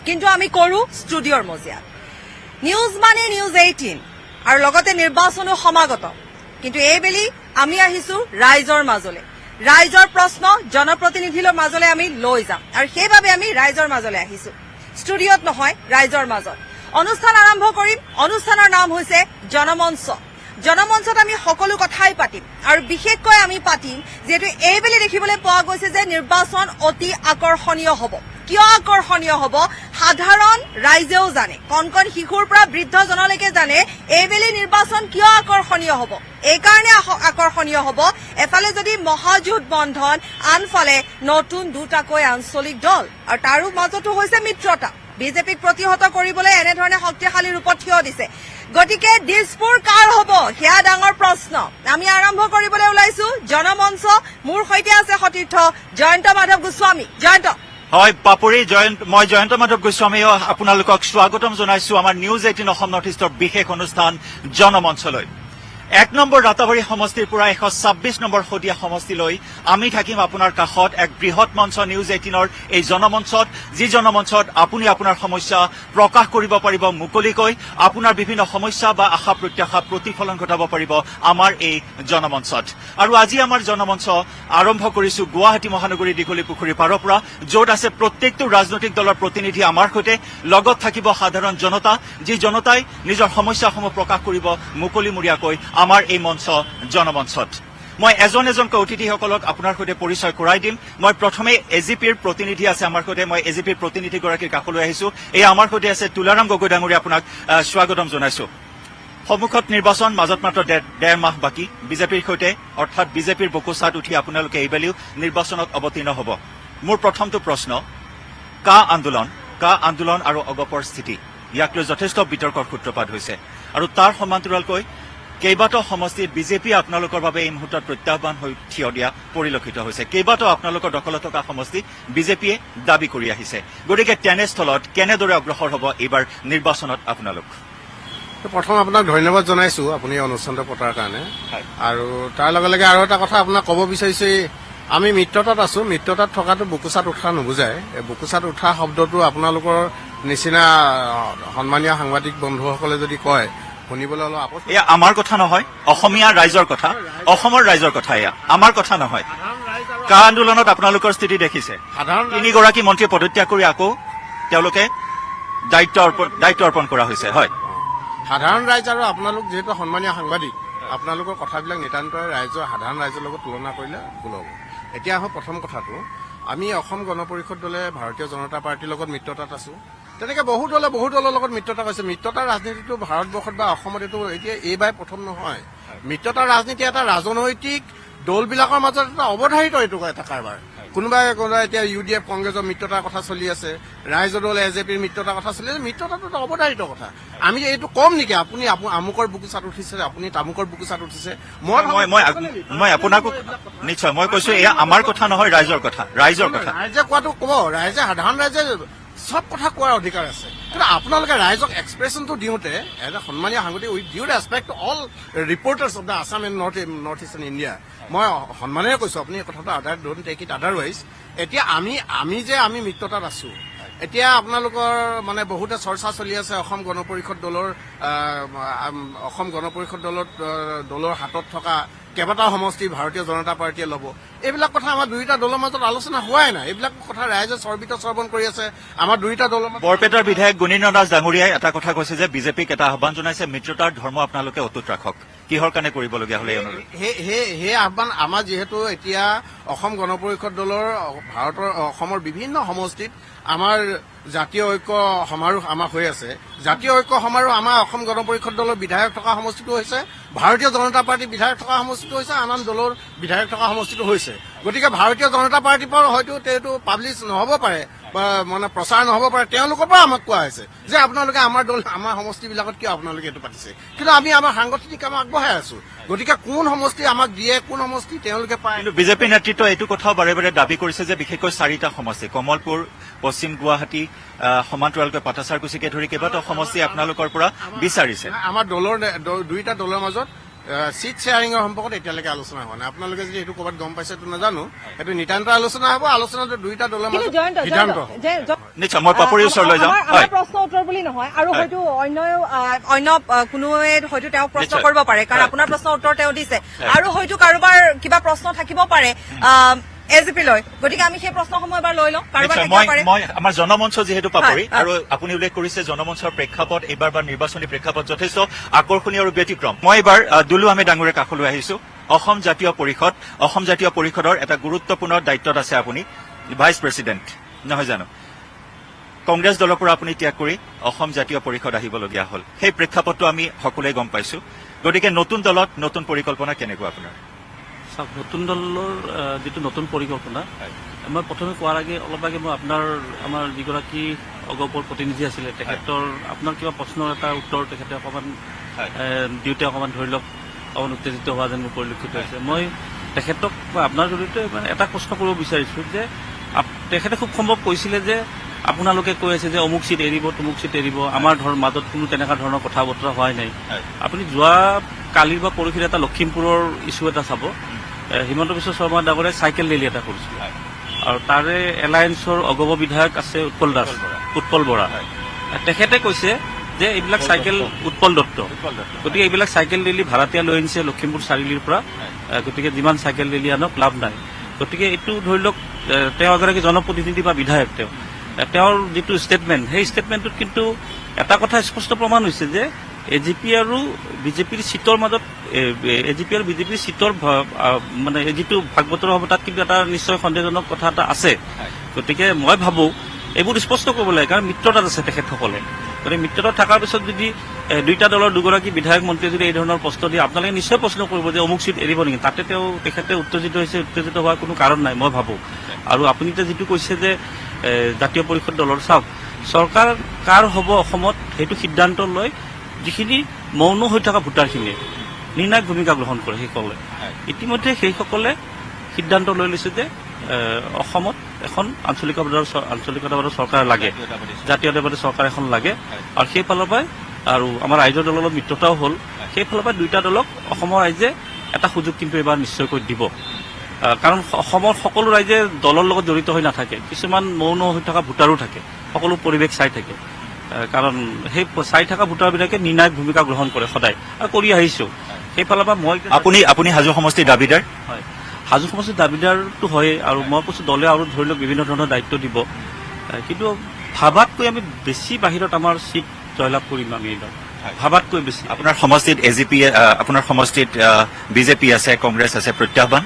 কিন্তু আমি কৰো ষ্টুডিঅ'ৰ মজিয়াত। নিউজ মানে নিউজ 18 আৰু লগতে নিৰ্বাচনো সমাগত। কিন্তু এইবেলি আমি আহিছো ৰাইজৰ মাজলৈ। ৰাইজৰ প্ৰশ্ন জনপ্ৰতিনিধিৰ মাজলৈ আমি লৈ যাম আৰু সেইবাবে আমি ৰাইজৰ মাজলৈ আহিছো, ষ্টুডিঅ'ত নহয়, ৰাইজৰ মাজত। অনুষ্ঠান আৰম্ভ কৰিম। অনুষ্ঠানৰ নাম হৈছে জনমঞ্চ। জনমঞ্চত আমি সকলো কথাই পাতিম আৰু বিশেষকৈ আমি পাতিম যিহেতু এইবেলি দেখিবলৈ পোৱা গৈছে যে নিৰ্বাচন অতি আকৰ্ষণীয় হ'ব। কিয় আকৰ্ষণীয় হ'ব সাধাৰণ ৰাইজেও জানে, কণ কণ শিশুৰ পৰা বৃদ্ধজনলৈকে জানে এইবেলি নিৰ্বাচন কিয় আকৰ্ষণীয় হ'ব। এইকাৰণে আকৰ্ষণীয় হ'ব, এফালে যদি মহাজোঁট বন্ধন, আনফালে নতুন দুটাকৈ আঞ্চলিক দল আৰু তাৰো মাজতো হৈছে মিত্ৰতা। বিজেপিক প্ৰতিহত কৰিবলৈ এনেধৰণে শক্তিশালী ৰূপত থিয় দিছে। গতিকে দিছপুৰ কাৰ হ'ব সেয়া ডাঙৰ প্ৰশ্ন। আমি আৰম্ভ কৰিবলৈ ওলাইছো জনমঞ্চ। মোৰ সৈতে আছে সতীৰ্থ জয়ন্ত মাধৱ গোস্বামী। জয়ন্ত। হয় পাপৰি, মই জয়ন্ত মাধৱ গোস্বামীও আপোনালোকক স্বাগতম জনাইছো আমাৰ নিউজ 18 অসম নৰ্থ ইষ্টৰ বিশেষ অনুষ্ঠান জনমঞ্চলৈ। 1 নম্বৰ ৰাতাবাৰী সমষ্টিৰ পৰা 126 নম্বৰ শদিয়া সমষ্টিলৈ আমি থাকিম আপোনাৰ কাষত এক বৃহৎ মঞ্চ নিউজ 18ৰ এই জনমঞ্চত, যি জনমঞ্চত আপুনি আপোনাৰ সমস্যা প্ৰকাশ কৰিব পাৰিব মুকলিকৈ, আপোনাৰ বিভিন্ন সমস্যা বা আশা প্ৰত্যাশা প্ৰতিফলন ঘটাব পাৰিব আমাৰ এই জনমঞ্চত। আৰু আজি আমাৰ জনমঞ্চ আৰম্ভ কৰিছো গুৱাহাটী মহানগৰী দীঘলী পুখুৰী পাৰৰ পৰা, য'ত আছে প্ৰত্যেকটো ৰাজনৈতিক দলৰ প্ৰতিনিধি আমাৰ সৈতে, লগত থাকিব সাধাৰণ জনতা, যি জনতাই নিজৰ সমস্যাসমূহ প্ৰকাশ কৰিব মুকলিমূৰীয়াকৈ আমাৰ এই মঞ্চ জনমঞ্চত। মই এজনকৈ অতিথিসকলক আপোনাৰ সৈতে পৰিচয় কৰাই দিম। মই প্ৰথমে এজিপিৰ প্ৰতিনিধি আছে আমাৰ সৈতে, মই এজিপিৰ প্ৰতিনিধিগৰাকীৰ কাষলৈ আহিছো। এই আমাৰ সৈতে আছে তুলাৰাম গগৈ ডাঙৰীয়া, আপোনাক স্বাগতম জনাইছো। সন্মুখত নিৰ্বাচন, মাজত মাত্ৰ ডেৰ মাহ বাকী। বিজেপিৰ সৈতে অৰ্থাৎ বিজেপিৰ বকুচাত উঠি আপোনালোকে এইবেলিও নিৰ্বাচনত অৱতীৰ্ণ হ'ব। মোৰ প্ৰথমটো প্ৰশ্ন, কা আন্দোলন আৰু অগপৰ স্থিতি, ইয়াক লৈ যথেষ্ট বিতৰ্কৰ সূত্ৰপাত হৈছে আৰু তাৰ সমান্তৰালকৈ কেইবাটাও সমষ্টিত বিজেপিয়ে আপোনালোকৰ বাবে এই মুহূৰ্তত প্ৰত্যাহ্বান হৈ থিয় দিয়া পৰিলক্ষিত হৈছে। কেইবাটাও আপোনালোকৰ দখলত থকা সমষ্টি বিজেপিয়ে দাবী কৰি আহিছে। গতিকে তেনেস্থলত কেনেদৰে অগ্ৰসৰ হ'ব এইবাৰ নিৰ্বাচনত আপোনালোক? প্ৰথম আপোনাক ধন্যবাদ জনাইছো আপুনি অনুষ্ঠানটো পতাৰ কাৰণে। আৰু তাৰ লগে লগে আৰু এটা কথা আপোনাক ক'ব বিচাৰিছো, আমি মিত্ৰতাত আছো। মিত্ৰতাত থকাটো বুকুচাত উঠা নুবুজায়। এই বুকুচাত উঠা শব্দটো আপোনালোকৰ নিচিনা সন্মানীয় সাংবাদিক বন্ধুসকলে যদি কয় শুনিবলৈ অলপ আপত্তি। এয়া আমাৰ কথা নহয়, অসমীয়া ৰাইজৰ কথা, অসমৰ ৰাইজৰ কথা, এয়া আমাৰ কথা নহয়। কা আন্দোলনত আপোনালোকৰ স্থিতি দেখিছে, তিনিগৰাকী মন্ত্ৰী পদত্যাগ কৰি আকৌ তেওঁলোকে দায়িত্ব অৰ্পণ কৰা হৈছে। হয়, সাধাৰণ ৰাইজ আৰু আপোনালোক যিহেতু সন্মানীয় সাংবাদিক, আপোনালোকৰ কথাবিলাক নিতান্তই সাধাৰণ ৰাইজৰ লগত তুলনা কৰিলে ভুল হ'ব। এতিয়া আহক প্ৰথম কথাটো, আমি অসম গণ পৰিষদ দলে ভাৰতীয় জনতা পাৰ্টীৰ লগত মিত্ৰতাত আছো। তেনেকে বহু দলৰ লগত মিত্ৰতা কৰিছে। মিত্ৰতাৰ ৰাজনীতিটো ভাৰতবৰ্ষত বা অসমত এইটো এতিয়া এইবাৰ প্ৰথম নহয়। মিত্ৰতাৰ ৰাজনীতি এটা ৰাজনৈতিক দলবিলাকৰ মাজত এটা অৱধাৰিত এইটো এটা কাৰবাৰ। কোনোবাই এতিয়া UDF কংগ্ৰেছৰ মিত্ৰতাৰ কথা চলি আছে, ৰাইজৰ দল AJPৰ মিত্ৰতাৰ কথা চলি আছে। মিত্ৰতাটো এটা অৱধাৰিত কথা। আমি এইটো কম নেকি আপুনি আমুকৰ বুকুচাত উঠিছে, আপুনি তামুকৰ বুকুচাত উঠিছে? মই আপোনাকো নিশ্চয় মই কৈছো, এয়া আমাৰ কথা নহয়, ৰাইজৰ কথা। ৰাইজে কোৱাটো ক'ব, সাধাৰণ ৰাইজে চব কথা কোৱাৰ অধিকাৰ আছে। কিন্তু আপোনালোকে ৰাইজক এক্সপ্ৰেছনটো দিওঁতে এজ এ সন্মানীয় সাংবাদিক with due respect to all reporters of the Assam and north eastern India, মই সন্মানেৰে কৈছো, আপুনি এই কথাটো ডোন্ট টেক ইট আদাৰৱাইজ। এতিয়া আমি মিত্ৰতাত আছো। এতিয়া আপোনালোকৰ মানে বহুতে চৰ্চা চলি আছে অসম গণ পৰিষদ দলৰ হাতত থকা কেইবাটাও সমষ্টি ভাৰতীয় জনতা পাৰ্টীয়ে ল'ব। এইবিলাক কথা আমাৰ দুয়োটা দলৰ মাজত আলোচনা হোৱাই নাই। এইবিলাক কথা ৰাইজে শ্ৰৱণ কৰি আছে। আমাৰ দুয়োটা দলৰ মাজত বৰপেটাৰ বিধায়ক গুণীন্দ্ৰ দাস ডাঙৰীয়াই এটা কথা কৈছে যে বিজেপিক এটা আহ্বান জনাইছে, মিত্ৰতাৰ ধৰ্ম আপোনালোকে অটুট ৰাখক। কিহৰ কাৰণে কৰিবলগীয়া হলে সেই আহ্বান আমাৰ যিহেতু এতিয়া অসম গণ পৰিষদ দলৰ অসমৰ বিভিন্ন সমষ্টিত আমাৰ জাতীয় ঐক্য সমাৰোহ আমাৰ হৈ আছে। জাতীয় ঐক্য সমাৰোহ আমাৰ অসম গণ পৰিষদ দলৰ বিধায়ক থকা সমষ্টিটো হৈছে, ভাৰতীয় জনতা পাৰ্টীৰ বিধায়ক থকা সমষ্টিটো হৈছে, আন দলৰ বিধায়ক থকা সমষ্টিটো হৈছে। গতিকে ভাৰতীয় জনতা পাৰ্টীৰ পৰা হয়তো এইটো পাব্লিছ নহ'ব পাৰে বা মানে প্ৰচাৰ নহ'ব পাৰে, তেওঁলোকৰ পৰা আমাক কোৱা হৈছে যে আপোনালোকে আমাৰ সমষ্টিবিলাকত কিয় আপোনালোকে এইটো পাতিছে। কিন্তু আমি আমাৰ সাংগঠনিক কাম আগবঢ়াই আছো। গতিকে কোন সমষ্টি আমাক দিয়ে, কোন সমষ্টি তেওঁলোকে পায়। কিন্তু বিজেপি নেতৃত্বই এইটো কথাও বাৰে বাৰে দাবী কৰিছে যে বিশেষকৈ 4টা সমষ্টি, কমলপুৰ, পশ্চিম গুৱাহাটী, সমান্তৰালকৈ পাটাচাৰকুছিকে ধৰি কেইবাটাও সমষ্টি আপোনালোকৰ পৰা বিচাৰিছে। আমাৰ দুয়োটা দলৰ মাজত চিট শ্বেয়াৰিঙৰ সম্পৰ্কত এতিয়ালৈকে আলোচনা হোৱা নাই। আপোনালোকে যদি এইটো ক'ৰবাত গম পাইছে এইটো নাজানো, সেইটো নিতান্ত আলোচনা হ'ব। আলোচনাটো দুয়োটা দলৰ মাজত সিদ্ধান্ত হ'ব। নিশ্চয় মই পাপৰিৰ ওচৰলৈ যাম আমাৰ প্ৰশ্ন উত্তৰ বুলি নহয় আৰু হয়তো অন্য কোনোৱে হয়তো তেওঁক প্ৰশ্ন কৰিব পাৰে কাৰণ আপোনাৰ প্ৰশ্ন উত্তৰ তেওঁ দিছে আৰু হয়তো কাৰোবাৰ কিবা প্ৰশ্ন থাকিব পাৰে এজিপি লৈ গতিকে আমি সেই প্ৰশ্নসমূহ এবাৰ লৈ লওঁ কাৰোবাৰ থাকিব পাৰে মই আমাৰ জনমঞ্চ যিহেতু পাপৰি আৰু আপুনি উল্লেখ কৰিছে জনমঞ্চৰ প্ৰেক্ষাপট এইবাৰ বা নিৰ্বাচনী প্ৰেক্ষাপট যথেষ্ট আকৰ্ষণীয় আৰু ব্যতিক্ৰম মই এইবাৰ দুলু আহমেদ ডাঙৰীয়াৰ কাষলৈ আহিছো অসম জাতীয় পৰিষদৰ এটা গুৰুত্বপূৰ্ণ দায়িত্বত আছে আপুনি ভাইচ প্ৰেচিডেণ্ট নহয় জানো কংগ্ৰেছ দলৰ পৰা আপুনি ত্যাগ কৰি অসম জাতীয় পৰিষদ আহিবলগীয়া হ'ল সেই প্ৰেক্ষাপটটো আমি সকলোৱে গম পাইছো গতিকে নতুন দলত নতুন পৰিকল্পনা কেনেকুৱা আপোনাৰ নতুন দলৰ যিটো নতুন পৰিকল্পনা মই প্ৰথমে কোৱাৰ অলপ আগে মই আমাৰ যিগৰাকী অগপৰ প্ৰতিনিধি আছিলে তেখেতৰ আপোনাৰ কিবা প্ৰশ্নৰ এটা উত্তৰ তেখেতে অকণমান দিওঁতে অকণমান ধৰি লওক অকণমান উত্তেজিত হোৱা যেন মোৰ পৰিলক্ষিত হৈছে মই তেখেতক আপোনাৰ জৰিয়তে মানে এটা প্ৰশ্ন কৰিব বিচাৰিছো যে তেখেতে খুব সম্ভৱ কৈছিলে যে আপোনালোকে কৈ আছে যে অমুক চিট এৰিব তমুক চিট এৰিব আমাৰ মাজত কোনো তেনেকুৱা ধৰণৰ কথা বতৰা হোৱাই নাই আপুনি যোৱা কালিৰ বা পৰহিৰ এটা লখিমপুৰৰ ইছ্যু এটা চাব হিমন্ত বিশ্ব শৰ্মা ডাঙৰীয়াই চাইকেল ৰেলী এটা কৰিছিল আৰু তাৰে এলায়েন্সৰ অগপ বিধায়ক আছে উৎপল বৰা তেখেতে কৈছে যে এইবিলাক চাইকেল উৎপল দত্ত গতিকে এইবিলাক চাইকেল ৰেলী ভাড়াতীয়া লৈ আনিছে লখিমপুৰ চাৰিআলিৰ পৰা গতিকে যিমান চাইকেল ৰেলী আনক লাভ নাই গতিকে এইটো ধৰি লওক তেওঁ এগৰাকী জনপ্ৰতিনিধি বা বিধায়ক তেওঁৰ যিটো ষ্টেটমেণ্ট সেই ষ্টেটমেণ্টটোত কিন্তু এটা কথা স্পষ্ট প্ৰমাণ হৈছে যে এজিপি আৰু বিজেপিৰ চিটৰ মাজত এজিপি আৰু বিজেপিৰ চিটৰ মানে যিটো ভাগ বতৰা হ'ব তাত কিন্তু এটা নিশ্চয় সন্দেহজনক কথা এটা আছে গতিকে মই ভাবো এইবোৰ স্পষ্ট কৰিব লাগে কাৰণ মিত্ৰতাত আছে তেখেতসকলে গতিকে মিত্ৰতাত থকাৰ পিছত যদি দুইটা দলৰ দুগৰাকী বিধায়ক মন্ত্ৰীয়ে যদি এই ধৰণৰ প্ৰশ্ন দিয়ে আপোনালোকে নিশ্চয় প্ৰশ্ন কৰিব যে অমুক চিট এৰিব নেকি তাতে তেখেতে উত্তেজিত হোৱাৰ কোনো কাৰণ নাই মই ভাবো আৰু আপুনি এতিয়া যিটো কৈছে যে জাতীয় পৰিষদ দলৰ চাওক চৰকাৰ কাৰ হ'ব অসমত সেইটো সিদ্ধান্ত লৈ যিখিনি মৌন হৈ থকা ভোটাৰখিনিয়ে নিৰ্ণায়ক ভূমিকা গ্ৰহণ কৰে সেইসকলে ইতিমধ্যে সেইসকলে সিদ্ধান্ত লৈ লৈছে যে অসমত এখন আঞ্চলিকতাবাদৰ চৰকাৰ লাগে জাতীয়তাবাদী চৰকাৰ এখন লাগে আৰু সেইফালৰ পৰাই আৰু আমাৰ ৰাইজৰ দলৰ লগত মিত্ৰতাও হ'ল সেইফালৰ পৰা দুইটা দলক অসমৰ ৰাইজে এটা সুযোগ কিন্তু এইবাৰ নিশ্চয়কৈ দিব কাৰণ অসমৰ সকলো ৰাইজে দলৰ লগত জড়িত হৈ নাথাকে কিছুমান মৌন হৈ থকা ভোটাৰো থাকে সকলো পৰিৱেশ চাই থাকে কাৰণ সেই চাই থকা ভোটাৰবিলাকে নিৰ্ণায়ক ভূমিকা গ্ৰহণ কৰে সদায় আৰু কৰি আহিছো সেইফালৰ পৰা মই আপুনি হাজো সমষ্টিৰ দাবীদাৰ হয় হাজো সমষ্টিৰ দাবীদাৰটো হয় আৰু মই কৈছো দলে আৰু ধৰি লওক বিভিন্ন ধৰণৰ দায়িত্ব দিব কিন্তু ভাবাতকৈ আমি বেছি বাহিৰত আমাৰ চিট জয়লাভ কৰিম আমি এইবাৰ ভাবাতকৈ বেছি আপোনাৰ সমষ্টিত এজিপি আপোনাৰ সমষ্টিত বিজেপি আছে কংগ্ৰেছ আছে প্ৰত্যাহ্বান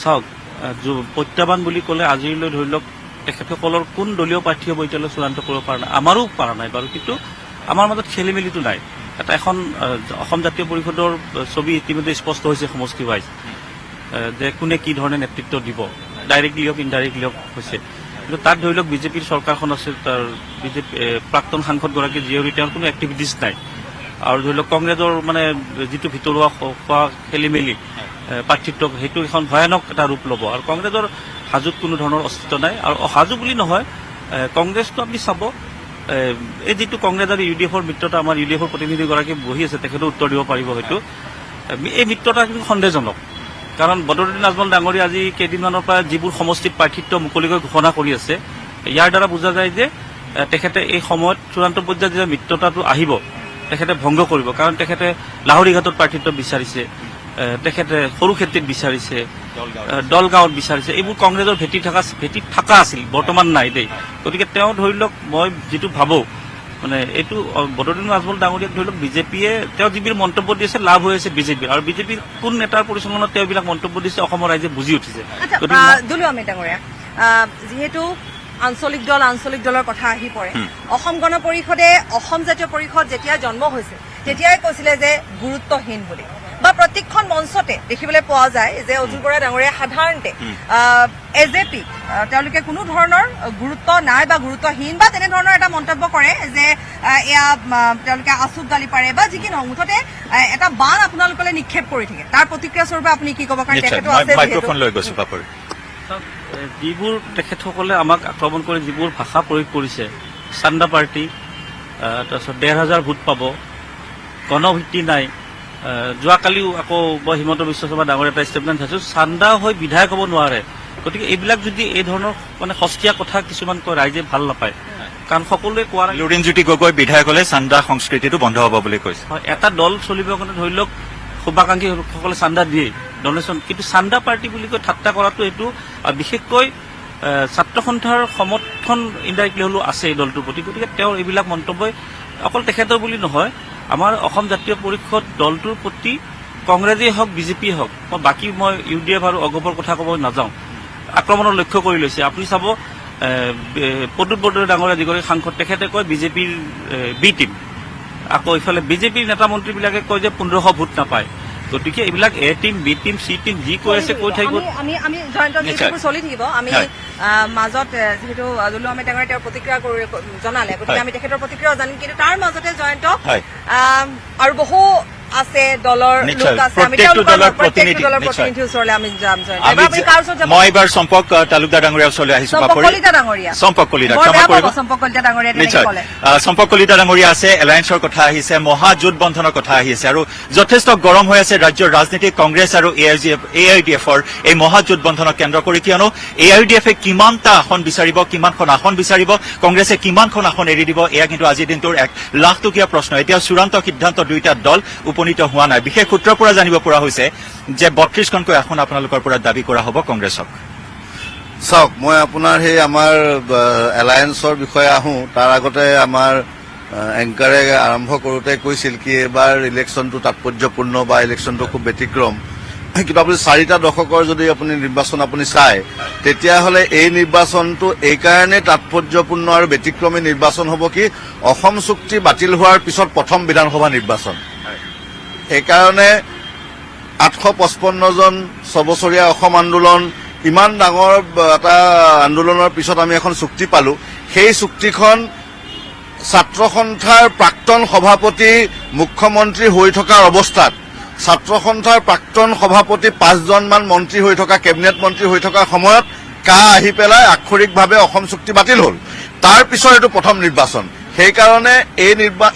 চাওক প্ৰত্যাহ্বান বুলি ক'লে আজিলৈ ধৰি লওক তেখেতসকলৰ কোন দলীয় প্ৰাৰ্থী হ'ব এতিয়ালৈ চূড়ান্ত কৰিব পৰা নাই আমাৰো পৰা নাই বাৰু কিন্তু আমাৰ মাজত খেলি মেলিটো নাই এখন অসম জাতীয় পৰিষদৰ ছবি ইতিমধ্যে স্পষ্ট হৈছে সমষ্টি ৱাইজ যে কোনে কি ধৰণে নেতৃত্ব দিব ডাইৰেক্টলি হওক ইনডাইৰেক্টলি হওক হৈছে কিন্তু তাত ধৰি লওক বিজেপিৰ চৰকাৰখন আছে তাৰ বিজেপি প্ৰাক্তন সাংসদগৰাকী জীয়ৰী তেওঁৰ কোনো এক্টিভিটিছ নাই আৰু ধৰি লওক কংগ্ৰেছৰ মানে যিটো ভিতৰুৱা খোৱা খেলি মেলি প্ৰাৰ্থিত্ব সেইটো এখন ভয়ানক এটা ৰূপ ল'ব আৰু কংগ্ৰেছৰ হাজোত কোনো ধৰণৰ অস্তিত্ব নাই আৰু হাজো বুলি নহয় কংগ্ৰেছটো আপুনি চাব এই যিটো কংগ্ৰেছ আৰু ইউ ডি এফৰ মিত্ৰতা আমাৰ ইউ ডি এফৰ প্ৰতিনিধিগৰাকী বহি আছে তেখেতেও উত্তৰ দিব পাৰিব হয়তো এই মিত্ৰতা কিন্তু সন্দেহজনক কাৰণ বদৰুদ্দিন আজমল ডাঙৰীয়া আজি কেইদিনমানৰ পৰা যিবোৰ সমষ্টিত প্ৰাৰ্থিত্ব মুকলিকৈ ঘোষণা কৰি আছে ইয়াৰ দ্বাৰা বুজা যায় যে তেখেতে এই সময়ত চূড়ান্ত পৰ্যায়ত যেতিয়া মিত্ৰতাটো আহিব তেখেতে ভংগ কৰিব কাৰণ তেখেতে লাহৰীঘাটত প্ৰাৰ্থিত্ব বিচাৰিছে তেখেতে সৰু ক্ষেত্ৰত বিচাৰিছে দলগাঁৱত বিচাৰিছে এইবোৰ কংগ্ৰেছৰ ভেটিত থকা আছিল বৰ্তমান নাই দেই গতিকে তেওঁ ধৰি লওক মই যিটো ভাবোঁ মানে এইটো বদৰুদ্দিন আজমল ডাঙৰীয়াক ধৰি লওক বিজেপিয়ে তেওঁ যিবোৰ মন্তব্য দিছে লাভ হৈ আছে বিজেপিৰ আৰু বিজেপিৰ কোন নেতাৰ পৰিচালনাত তেওঁ এইবিলাক মন্তব্য দিছে অসমৰ ৰাইজে বুজি উঠিছে দুলু আহমেদ ডাঙৰীয়া যিহেতু আঞ্চলিক দলৰ কথা আহি পৰে অসম গণ পৰিষদে অসম জাতীয় পৰিষদ যেতিয়া জন্ম হৈছিল তেতিয়াই কৈছিলে যে গুৰুত্বহীন বুলি বা প্ৰত্যেকখন মঞ্চতে দেখিবলৈ পোৱা যায় যে অতুল বৰা ডাঙৰীয়া সাধাৰণতে এজেপি তেওঁলোকে কোনো ধৰণৰ গুৰুত্ব নাই বা গুৰুত্বহীন বা তেনেধৰণৰ এটা মন্তব্য কৰে যে এয়া তেওঁলোকে আচুক গালি পাৰে বা যি কি নহওক মুঠতে এটা বান আপোনালোকলৈ নিক্ষেপ কৰি থাকে তাৰ প্ৰতিক্ৰিয়া স্বৰূপে আপুনি কি ক'ব কাৰণ তেখেতো আছে যিবোৰ তেখেতসকলে আমাক আক্ৰমণ কৰি যিবোৰ ভাষা প্ৰয়োগ কৰিছে চান্দা পাৰ্টি তাৰপিছত ১,৫০০ ভোট পাব গণভিত্তি নাই যোৱাকালিও আকৌ মই হিমন্ত বিশ্ব শৰ্মা ডাঙৰ এটা ষ্টেটমেণ্ট চাইছো চান্দা হৈ বিধায়ক হ'ব নোৱাৰে গতিকে এইবিলাক যদি এই ধৰণৰ মানে সস্তীয়া কথা কিছুমান কয় ৰাইজে ভাল নাপায়, কাৰণ সকলোৱে কোৱাৰ লুৰিণজ্যোতি গগৈ বিধায়কলে চান্দা সংস্কৃতিটো বন্ধ হ'ব বুলি কৈছে। হয়, এটা দল চলিবৰ কাৰণে ধৰি লওক শুভাকাংক্ষীসকলে চান্দা দিয়ে ডনেশ্যন, কিন্তু চান্দা পাৰ্টি বুলি কৈ ঠাট্টা কৰাটো এইটো বিশেষকৈ ছাত্ৰ সন্থাৰ সমৰ্থন ইনডাইৰেক্টলি হ'লেও আছে এই দলটোৰ প্ৰতি। গতিকে তেওঁৰ এইবিলাক মন্তব্যই অকল তেখেতৰ বুলি নহয়, আমাৰ অসম জাতীয় পৰিষদ দলটোৰ প্ৰতি কংগ্ৰেছেই হওক বিজেপিয়ে হওক, মই UDF আৰু অগপৰ কথা ক'ব নাযাওঁ, আক্ৰমণৰ লক্ষ্য কৰি লৈছে। আপুনি চাব প্ৰদ্যুৎ বৰদলৈ ডাঙৰীয়া যিগৰাকী সাংসদ, তেখেতে কয় বিজেপিৰ বি টিম, আকৌ ইফালে বিজেপিৰ নেতা মন্ত্ৰীবিলাকে কয় যে 1500 ভোট নাপায়। গতিকে এইবিলাক A team B team C team যি কৈ আছে কৈ থাকিব। আমি জয়ন্ত চলি থাকিব। আমি মাজত যিহেতু দুলু আহমেদ ডাঙৰীয়াই তেওঁৰ প্ৰতিক্ৰিয়া জনালে, গতিকে আমি তেখেতৰ প্ৰতিক্ৰিয়াও জানিম, কিন্তু তাৰ মাজতে জয়ন্ত আৰু বহু আছে দলৰ লোক আছে, আমি প্ৰত্যেকটো দলৰ প্ৰতিনিধিৰ ওচৰলৈ আমি যাম। মই এইবাৰ চম্পক তালুকদাৰ ডাঙৰীয়াৰ ওচৰলৈ আহিছো। চম্পক কলিতা ডাঙৰীয়া নিশ্চয় চম্পক কলিতা ডাঙৰীয়া আছে, এলায়েন্সৰ কথা আহিছে, মহাজোঁট বন্ধনৰ কথা আহিছে, আৰু যথেষ্ট গৰম হৈ আছে ৰাজ্যৰ ৰাজনীতি কংগ্ৰেছ আৰু AIUDFৰ এই মহাজোঁট বন্ধনক কেন্দ্ৰ কৰি, কিয়নো AIUDFে কিমানটা আসন বিচাৰিব, কিমানখন আসন বিচাৰিব, কংগ্ৰেছে কিমানখন আসন এৰি দিব, এয়া কিন্তু আজিৰ দিনটোৰ 1 লাখ টকীয়া প্ৰশ্ন। এতিয়া চূড়ান্ত সিদ্ধান্ত দুয়োটা দল উপনীত হোৱা নাই। বিশেষ সূত্ৰৰ পৰা জানিব পৰা হৈছে যে 32খনকৈ আসন আপোনালোকৰ পৰা দাবী কৰা হ'ব কংগ্ৰেছক। চাওক, মই আপোনাৰ সেই আমাৰ এলায়েন্সৰ বিষয়ে আহোঁ, তাৰ আগতে আমাৰ এংকাৰে আৰম্ভ কৰোঁতে কৈছিল কি এইবাৰ ইলেকশ্যনটো তাৎপৰ্যপূৰ্ণ বা ইলেকশ্যনটো খুব ব্যতিক্ৰম, কিন্তু আপুনি 4টা দশকৰ যদি আপুনি নিৰ্বাচন আপুনি চায়, তেতিয়াহ'লে এই নিৰ্বাচনটো এইকাৰণেই তাৎপৰ্যপূৰ্ণ আৰু ব্যতিক্ৰমী নিৰ্বাচন হ'ব কি অসম চুক্তি বাতিল হোৱাৰ পিছত প্ৰথম বিধানসভা নিৰ্বাচন। সেইকাৰণে 855 জন 6 বছৰীয়া অসম আন্দোলন, ইমান ডাঙৰ এটা আন্দোলনৰ পিছত আমি এখন চুক্তি পালো। সেই চুক্তিখন ছাত্ৰ সন্থাৰ প্ৰাক্তন সভাপতি মুখ্যমন্ত্ৰী হৈ থকাৰ অৱস্থাত, ছাত্ৰ সন্থাৰ প্ৰাক্তন সভাপতি 5জনমান মন্ত্ৰী হৈ থকা, কেবিনেট মন্ত্ৰী হৈ থকাৰ সময়ত আহি পেলাই আক্ষৰিকভাৱে অসম চুক্তি বাতিল হ'ল। তাৰ পিছত এইটো প্ৰথম নিৰ্বাচন। সেইকাৰণে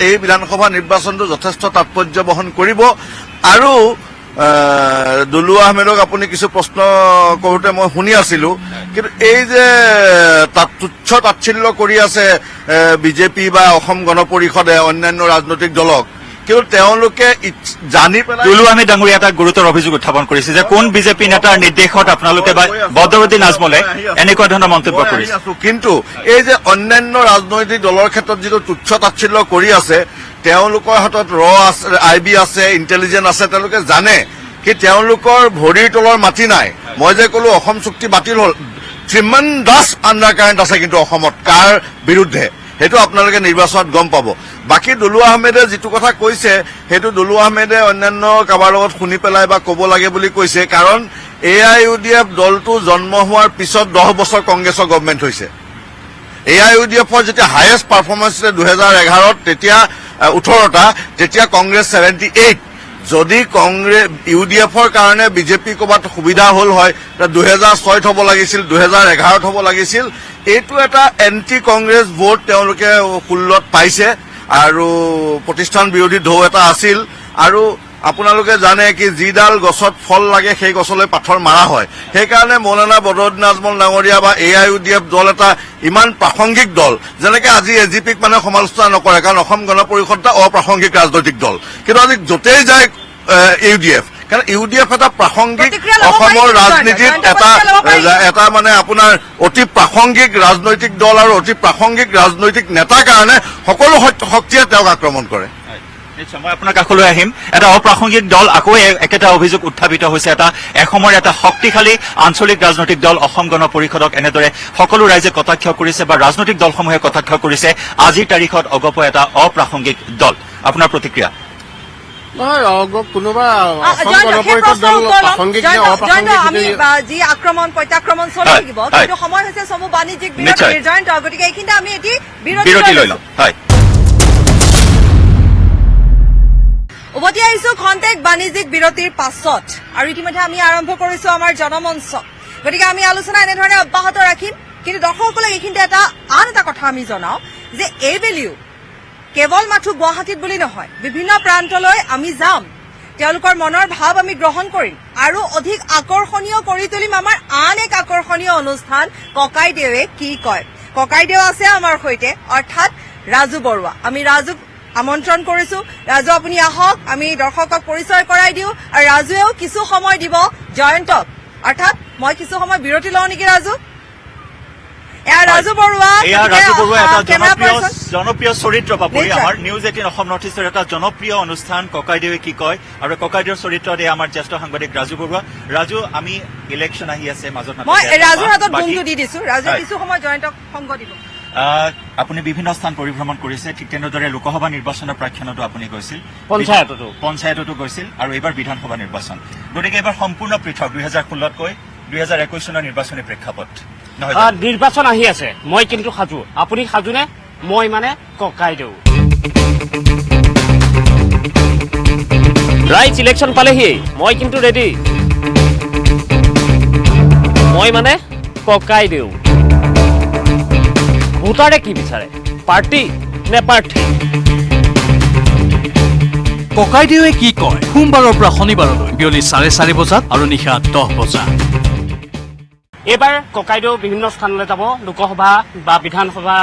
এই বিধানসভা নিৰ্বাচনটো যথেষ্ট তাৎপৰ্য বহন কৰিব। আৰু দুলু আহমেদক আপুনি কিছু প্ৰশ্ন কৰোঁতে মই শুনি আছিলো, কিন্তু এই যে তুচ্ছ তাচ্ছিল্য কৰি আছে বিজেপি বা অসম গণ পৰিষদে অন্যান্য ৰাজনৈতিক দলক, কিন্তু তেওঁলোকে জানি পেলাই দুলু আহমেদ ডাঙৰীয়া এটা গুৰুতৰ অভিযোগ উত্থাপন কৰিছে যে কোন বিজেপি নেতাৰ নিৰ্দেশত আপোনালোকে বা বদৰুদ্দিন আজমলে এনেকুৱা ধৰণৰ মন্তব্য কৰিছে। কিন্তু এই যে অন্যান্য ৰাজনৈতিক দলৰ ক্ষেত্ৰত যিটো তুচ্ছ তাচ্ছিল্য কৰি আছে, তেওঁলোকৰ হাতত আছে, IB আছে, ইণ্টেলিজেন্স আছে, তেওঁলোকে জানে কি তেওঁলোকৰ ভৰিৰ তলৰ মাটি নাই। মই যে ক'লো অসম চুক্তি বাতিল হ'ল, ট্ৰিমেণ্ডাছ আণ্ডাৰ কাৰেণ্ট আছে কিন্তু অসমত কাৰ বিৰুদ্ধে, সেইটো আপোনালোকে নিৰ্বাচনত গম পাব। বাকী দুলু আহমেদে যিটো কথা কৈছে, সেইটো দুলু আহমেদে অন্যান্য কাৰোবাৰ লগত শুনি পেলাই বা ক'ব লাগে বুলি কৈছে, কাৰণ AIUDF দলটো জন্ম হোৱাৰ পিছত 10 বছৰ কংগ্ৰেছৰ গভমেণ্ট হৈছে। AIUDFৰ যেতিয়া হায়েষ্ট পাৰফৰ্মেন্স আছিলে 2011ত, তেতিয়া 18টা, তেতিয়া কংগ্ৰেছ 78। যদি UDFৰ কাৰণে বিজেপি ক'ৰবাত সুবিধা হ'ল হয়, 2006ত হ'ব লাগিছিল, 2011ত হ'ব লাগিছিল। এইটো এটা এণ্টি কংগ্ৰেছ ভোট তেওঁলোকে 16ত পাইছে, আৰু প্ৰতিষ্ঠান বিৰোধী ঢৌ এটা আছিল। আৰু আপোনালোকে জানে কি যিডাল গছত ফল লাগে সেই গছলৈ পাথৰ মাৰা হয়। সেইকাৰণে মৌলানা বদৰুদ্দিন আজমল ডাঙৰীয়া বা AIUDF দল এটা ইমান প্ৰাসংগিক দল, যেনেকে আজি AGPক মানে সমালোচনা নকৰে, কাৰণ অসম গণ পৰিষদ এটা অপ্ৰাসংগিক ৰাজনৈতিক দল, কিন্তু আজি য'তেই যায় UDF, কাৰণ UDF এটা প্ৰাসংগিক অসমৰ ৰাজনীতিত এটা মানে আপোনাৰ অতি প্ৰাসংগিক ৰাজনৈতিক দল, আৰু অতি প্ৰাসংগিক ৰাজনৈতিক নেতাৰ কাৰণে সকলো শক্তিয়ে তেওঁক আক্ৰমণ কৰে। নিশ্চয়, মই আপোনাৰ কাষলৈ আহিম। এটা অপ্ৰাসংগিক দল, আকৌ একেটা অভিযোগ উত্থাপিত হৈছে, এসময়ৰ এটা শক্তিশালী আঞ্চলিক ৰাজনৈতিক দল অসম গণ পৰিষদক এনেদৰে সকলো ৰাইজে কটাক্ষ কৰিছে বা ৰাজনৈতিক দলসমূহে কটাক্ষ কৰিছে। আজিৰ তাৰিখত অগপ এটা অপ্ৰাসংগিক দল, আপোনাৰ প্ৰতিক্ৰিয়া? নহয়, কোনোবা অসম গণ পৰিষদ দল প্ৰাসংগিক নে অপ্ৰাসংগিক, যি আক্ৰমণ প্ৰত্যাক্ৰমণ চলি থাকিব, কিন্তু সময় হৈছে চমু বাণিজ্যিক বিৰতিৰ। জয়ন্ত, গতিকে এইখিনিতে আমি এটি বিৰতি লৈ লওঁ। উভতি আহিছো খন্তেক বাণিজ্যিক বিৰতিৰ পাছত, আৰু ইতিমধ্যে আমি আৰম্ভ কৰিছো আমাৰ জনমঞ্চ। গতিকে আমি আলোচনা এনেধৰণে অব্যাহত ৰাখিম, কিন্তু দৰ্শকসকলক এইখিনিতে আন এটা কথা আমি জনাওঁ যে এইবেলিও কেৱল মাথো গুৱাহাটীত বুলি নহয়, বিভিন্ন প্ৰান্তলৈ আমি যাম। তেওঁলোকৰ মনৰ ভাৱ আমি গ্ৰহণ কৰিম আৰু অধিক আকৰ্ষণীয় কৰি তুলিম আমাৰ আন এক আকৰ্ষণীয় অনুষ্ঠান ককাইদেৱে কি কয়। ককাইদেউ আছে আমাৰ সৈতে, অৰ্থাৎ ৰাজু বৰুৱা। আমি ৰাজুক আমন্ত্ৰণ কৰিছো। ৰাজু, আপুনি আহক, আমি দৰ্শকক পৰিচয় কৰাই দিওঁ আৰু ৰাজুৱেও কিছু সময় দিব জয়ন্তক, অৰ্থাৎ মই কিছু সময় বিৰতি লওঁ নেকি ৰাজু? এয়া ৰাজু বৰুৱা, এয়া ৰাজু বৰুৱা এটা কেমেৰা পাৰ্চন। জনপ্ৰিয় চৰিত্ৰ পাপৰি নিশ্চয়। আমাৰ নিউজ 18 অসম নৰ্থ ইষ্টৰ এটা জনপ্ৰিয় অনুষ্ঠান ককাইদেৱে কি কয় আৰু ককাইদেউৰ চৰিত্ৰত এই আমাৰ জ্যেষ্ঠ সাংবাদিক ৰাজু বৰুৱা। ৰাজু, আমি ইলেকশ্যন আহি আছে মাজত মই ৰাজুৰ হাতত বাকী- বুমটো দি দিছো। ৰাজুৱে হয়। কিছু সময় জয়ন্তক সংগ দিব। আপুনি বিভিন্ন স্থান পৰিভ্ৰমণ কৰিছে, ঠিক তেনেদৰে লোকসভা নিৰ্বাচনৰ প্ৰাক্ষণতো আপুনি গৈছিল, পঞ্চায়ততো গৈছিল আৰু এইবাৰ বিধানসভা নিৰ্বাচন। গতিকে এইবাৰ সম্পূৰ্ণ পৃথক 2016তকৈ 2021 চনৰ নিৰ্বাচনী প্ৰেক্ষাপট নহয় জানো? নিৰ্বাচন আহি আছে, মই কিন্তু সাজু। আপুনি সাজুনে? মই মানে ককাইদেউ। ৰাইজ ইলেকশ্যন পালেহি, মই কিন্তু ৰেডি। মই মানে ককাইদেউ। ভোটাৰে কি বিচাৰে, পাৰ্টি নে প্ৰাৰ্থী? ককাইদেৱে কি কয়, সোমবাৰৰ পৰা শনিবাৰলৈ বিয়লি 4:30 বজাত আৰু নিশা 10 বজাত। এইবাৰ ককাইদেউ বিভিন্ন স্থানলৈ যাব, লোকসভা বা বিধানসভা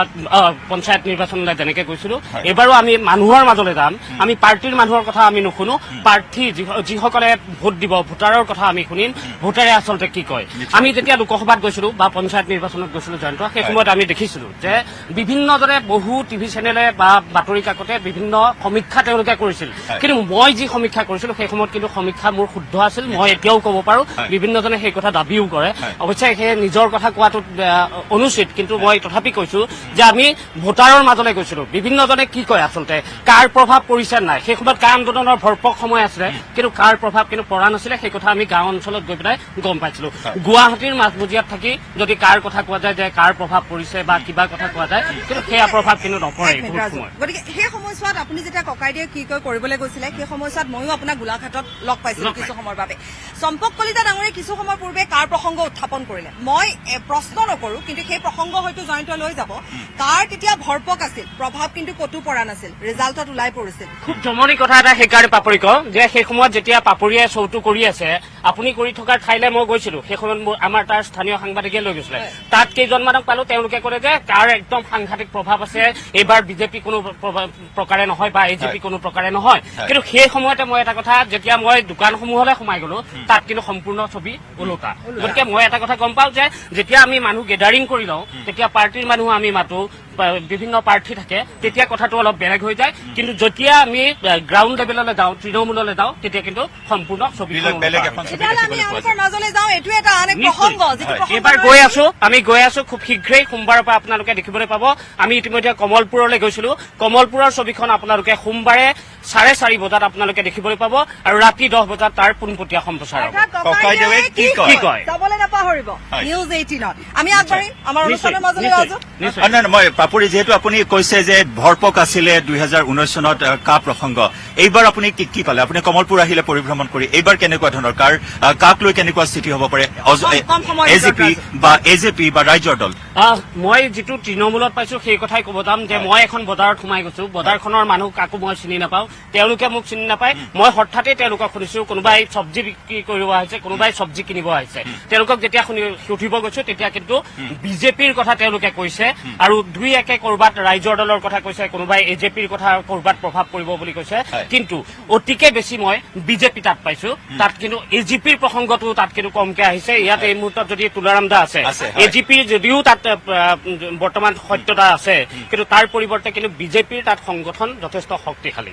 পঞ্চায়ত নিৰ্বাচনলৈ যেনেকে গৈছিলো, এইবাৰো আমি মানুহৰ মাজলৈ যাম। আমি পাৰ্টীৰ মানুহৰ কথা আমি নুশুনো, প্ৰাৰ্থী যিসকলে ভোট দিব ভোটাৰৰ কথা আমি শুনিম, ভোটাৰে আচলতে কি কয়। আমি যেতিয়া লোকসভাত গৈছিলো বা পঞ্চায়ত নিৰ্বাচনত গৈছিলো জয়ন্ত, সেই সময়ত আমি দেখিছিলো যে বিভিন্নজনে বহু টিভি চেনেলে বা বাতৰি কাকতে বিভিন্ন সমীক্ষা তেওঁলোকে কৰিছিল, কিন্তু মই যি সমীক্ষা কৰিছিলো সেই সময়ত কিন্তু সমীক্ষা মোৰ শুদ্ধ আছিল। মই এতিয়াও ক'ব পাৰো, বিভিন্নজনে সেই কথা দাবীও কৰে। অৱশ্যে সেই নিজৰ কথা কোৱাটো অনুচিত, কিন্তু মই তথাপি কৈছো যে আমি ভোটাৰৰ মাজলৈ গৈছিলো। বিভিন্নজনে কি কয় আচলতে, কাৰ প্ৰভাৱ পৰিছে নাই। সেই সময়ত কা আন্দোলনৰ ভৰপক সময় আছিলে, কিন্তু কাৰ প্ৰভাৱ কিন্তু পৰা নাছিলে, সেই কথা আমি গাঁও অঞ্চলত গৈ পেলাই গম পাইছিলো। গুৱাহাটীৰ মাজমজিয়াত থাকি যদি কাৰ কথা কোৱা যায় যে কাৰ প্ৰভাৱ পৰিছে বা কিবা কথা কোৱা যায়, কিন্তু সেয়া প্ৰভাৱ কিন্তু নপৰে বহুত সময়। গতিকে সেই সময়ছোৱাত আপুনি যেতিয়া ককাইদেৱে কি কয় কৰিবলৈ গৈছিলে, সেই সময়ছোৱাত ময়ো আপোনাক গোলাঘাটত লগ পাইছিলো কিছু সময়ৰ বাবে। চম্পক কলিতা ডাঙৰীয়ে কিছু সময়ৰ পূৰ্বে কাৰ প্ৰসংগ উত্থাপন কৰিলে। মই প্ৰশ্ন নকৰো, কিন্তু সেই প্ৰসংগ হয়তো জয়ন্ত লৈ যাব। কাৰ তেতিয়া ভৰপক আছিল, প্ৰভাৱ কিন্তু কতো পৰা নাছিল, ৰিজাল্টত ওলাই পৰিছিল। খুব জমনি কথা এটা সেইকাৰণে পাপৰি কওঁ যে সেই সময়ত যেতিয়া পাপৰিয়ে শ্ব'টো কৰি আছে, আপুনি কৰি থকাৰ ঠাইলৈ মই গৈছিলো। সেই সময়ত আমাৰ তাৰ স্থানীয় সাংবাদিকে লৈ গৈছিলে। তাত কেইজনমানক পালো, তেওঁলোকে ক'লে যে কাৰ একদম সাংঘাতিক প্ৰভাৱ আছে, এইবাৰ বিজেপি কোনো প্ৰকাৰে নহয় বা এজেপি কোনো প্ৰকাৰে নহয়। কিন্তু সেই সময়তে মই এটা কথা, যেতিয়া মই দোকানসমূহলৈ সোমাই গলো, তাত কিন্তু সম্পূৰ্ণ ছবি ওলোটা। গতিকে মই এটা কথা গম পাওঁ যে যেতিয়া আমি মানুহ গেডাৰিং কৰি লওঁ, তেতিয়া পাৰ্টীৰ মানুহ আমি মাতো, বিভিন্ন প্ৰাৰ্থী থাকে, তেতিয়া কথাটো অলপ বেলেগ হৈ যায়। কিন্তু যেতিয়া আমি গ্ৰাউণ্ড লেভেললৈ যাওঁ, তৃণমূললৈ যাওঁ, তেতিয়া কিন্তু সম্পূৰ্ণ ছবি বেলেগ এখন ছবি তেতিয়াহ'লে আমি দেখিবলৈ পোৱা আলোচনাৰ যায়। মাজলৈ যাওঁ। এইটো এটা আন এক প্ৰসংগ, যিটো প্ৰসংগ এইবাৰ আমি গৈ আছো খুব শীঘ্ৰেই সোমবাৰৰ পৰা আপোনালোকে দেখিবলৈ পাব। আমি ইতিমধ্যে কমলপুৰলৈ গৈছিলো, কমলপুৰৰ ছবিখন আপোনালোকে সোমবাৰে 4:30 বজাত আপোনালোকে দেখিবলৈ পাব আৰু ৰাতি 10 বজাত তাৰ পোনপটীয়া সম্প্ৰচাৰ হ'ব। অৰ্থাৎ ককাইদেৱে কি কি কয় যাবলৈ নাপাহৰিব হয়। নিউজ 18ত। আমি আগবাঢ়িম আমাৰ অনুষ্ঠানৰ মাজলৈ ৰাজু। মই পাপুৰি, যিহেতু আপুনি কৈছে যে ভৰপক আছিলে 2019 চনত কা প্ৰসংগ, এইবাৰ আপুনি কি পালে? আপুনি কমলপুৰ আহিলে পৰিভ্ৰমণ কৰি, এইবাৰ কেনেকুৱা ধৰণৰ কাক লৈ কেনেকুৱা স্থিতি হ'ব পাৰে? কম সময়ৰ এজেপি বা ৰাইজৰ দল? মই যিটো তৃণমূলত পাইছো সেই কথাই ক'ব যাম যে মই এখন বজাৰত সোমাই গৈছো, বজাৰখনৰ মানুহ কাকো মই চিনি নাপাওঁ, তেওঁলোকে মোক চিনি নাপায়। মই হঠাতে তেওঁলোকক শুনিছো কোনোবাই চব্জি বিক্ৰী কৰিব আহিছে, কোনোবাই চব্জি কিনিব আহিছে। তেওঁলোকক যেতিয়া সুধিব গৈছো, তেতিয়া কিন্তু বিজেপিৰ কথা তেওঁলোকে কৈছে আৰু দুই একে কৰবাত ৰাইজৰ দলৰ কথা কৈছে, কোনোবাই এজেপিৰ কথা কৰবাত প্ৰভাৱ পৰিব বুলি কৈছে। কিন্তু অতিকে বেছি মই বিজেপি তাত পাইছো, তাত কিন্তু এজিপিৰ প্ৰসংগটো তাত কিন্তু কমকে আহিছে। ইয়াত এই মুহূৰ্তত যদি তুলাৰাম দা আছে, এজিপিৰ যদিও তাত বৰ্তমান সত্যতা আছে, কিন্তু তাৰ পৰিৱৰ্তে কিন্তু বিজেপিৰ তাত সংগঠন যথেষ্ট শক্তিশালী,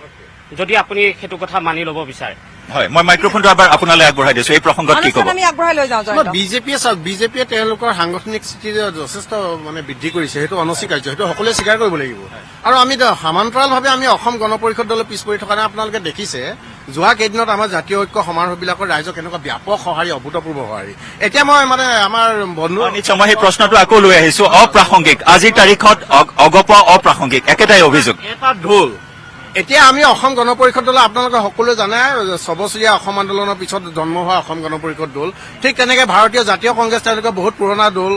যদি আপুনি সেইটো কথা মানি ল'ব বিচাৰে। হয়, মই মাইক্ৰফোনটো এবাৰ আপোনালৈ আগবঢ়াই দিছো। এই প্ৰসংগত কি ক'ব? আমি আগবঢ়াই লৈ যাওঁ জয়ন্ত। বিজেপিয়ে চাওক, বিজেপিয়ে তেওঁলোকৰ সাংগঠনিক স্থিতি যথেষ্ট বৃদ্ধি কৰিছে, সেইটো অনস্বীকাৰ্য, সেইটো সকলোৱে স্বীকাৰ কৰিব লাগিব। আৰু আমি সমান্তৰালভাৱে আমি অসম গণ পৰিষদ দলে পিছ পৰি থকা নাই। আপোনালোকে দেখিছে যোৱা কেইদিনত আমাৰ জাতীয় ঐক্য সমাৰোহবিলাকৰ ৰাইজক কেনেকুৱা ব্যাপক সঁহাৰি, অভূতপূৰ্ব সঁহাৰি। এতিয়া মই আমাৰ বন্ধু নিশ্চয় মই সেই প্ৰশ্নটো আকৌ লৈ আহিছো। অপ্ৰাসংগিক, আজিৰ তাৰিখত অগপ অপ্ৰাসংগিক, একেটাই অভিযোগ। এটা ঢোল। এতিয়া আমি অসম গণ পৰিষদ দল, আপোনালোকে সকলোৱে জানে 6 বছৰীয়া অসম আন্দোলনৰ পিছত জন্ম হোৱা অসম গণ পৰিষদ দল, ঠিক তেনেকে ভাৰতীয় জাতীয় কংগ্ৰেছ তেওঁলোকে বহুত পুৰণা দল,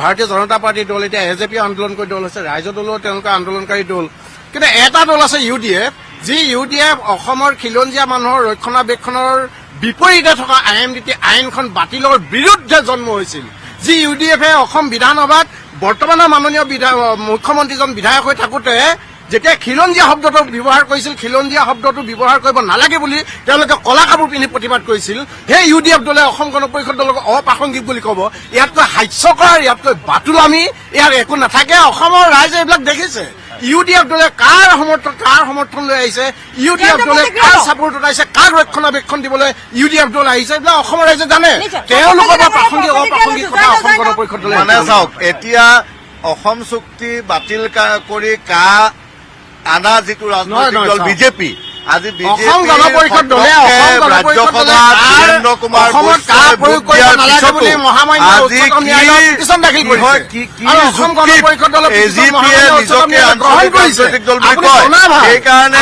ভাৰতীয় জনতা পাৰ্টীৰ দল, এতিয়া এজেপি আন্দোলন কৰি দল হৈছে, ৰাইজৰ দলো তেওঁলোকে আন্দোলনকাৰী দল। কিন্তু এটা দল আছে UDF, যি UDF অসমৰ খিলঞ্জীয়া মানুহৰ ৰক্ষণাবেক্ষণৰ বিপৰীতে থকা IMDT আইনখন বাতিলৰ বিৰুদ্ধে জন্ম হৈছিল। যি UDFে অসম বিধানসভাত বৰ্তমানৰ মাননীয় মুখ্যমন্ত্ৰীজন বিধায়ক হৈ থাকোঁতে যেতিয়া খিলঞ্জীয়া শব্দটো ব্যৱহাৰ কৰিছিল, খিলঞ্জীয়া শব্দটো ব্যৱহাৰ কৰিব নালাগে বুলি তেওঁলোকে কলা কাপোৰ পিন্ধি প্ৰতিবাদ কৰিছিল। সেই UDF দলে অসম গণ পৰিষদ দলক অপ্ৰাসংগিক বুলি ক'ব, ইয়াতকৈ হাস্যকৰ, ইয়াতকৈ বাতুলামি ইয়াৰ একো নাথাকে। অসমৰ ৰাইজে এইবিলাক দেখিছে। UDF দলে কাৰ সমৰ্থন লৈ আহিছে, UDF দলে কাৰ চাপোৰ্টত আহিছে, কাক ৰক্ষণাবেক্ষণ দিবলৈ UDF দল আহিছে, এইবিলাক অসমৰ ৰাইজে জানে। তেওঁলোকৰ বা প্ৰাসংগিক অপ্ৰাসংগিক কথা অসম গণ পৰিষদ দলে মানে চাওক, এতিয়া অসম চুক্তি বাতিল কৰি আনা যিটো ৰাজনৈতিক দল বিজেপি, আজি অসম গণ পৰিষদ দলে ৰাজ্যসভাত বীৰেন্দ্ৰ কুমাৰ গোস্বামীয়ে ভোট দিয়াৰ পিছতো আজি পিটিচন দাখিল কৰিছে। AGP-য়ে নিজকে আঞ্চলিক ৰাজনৈতিক দল বুলি কয়, সেইকাৰণে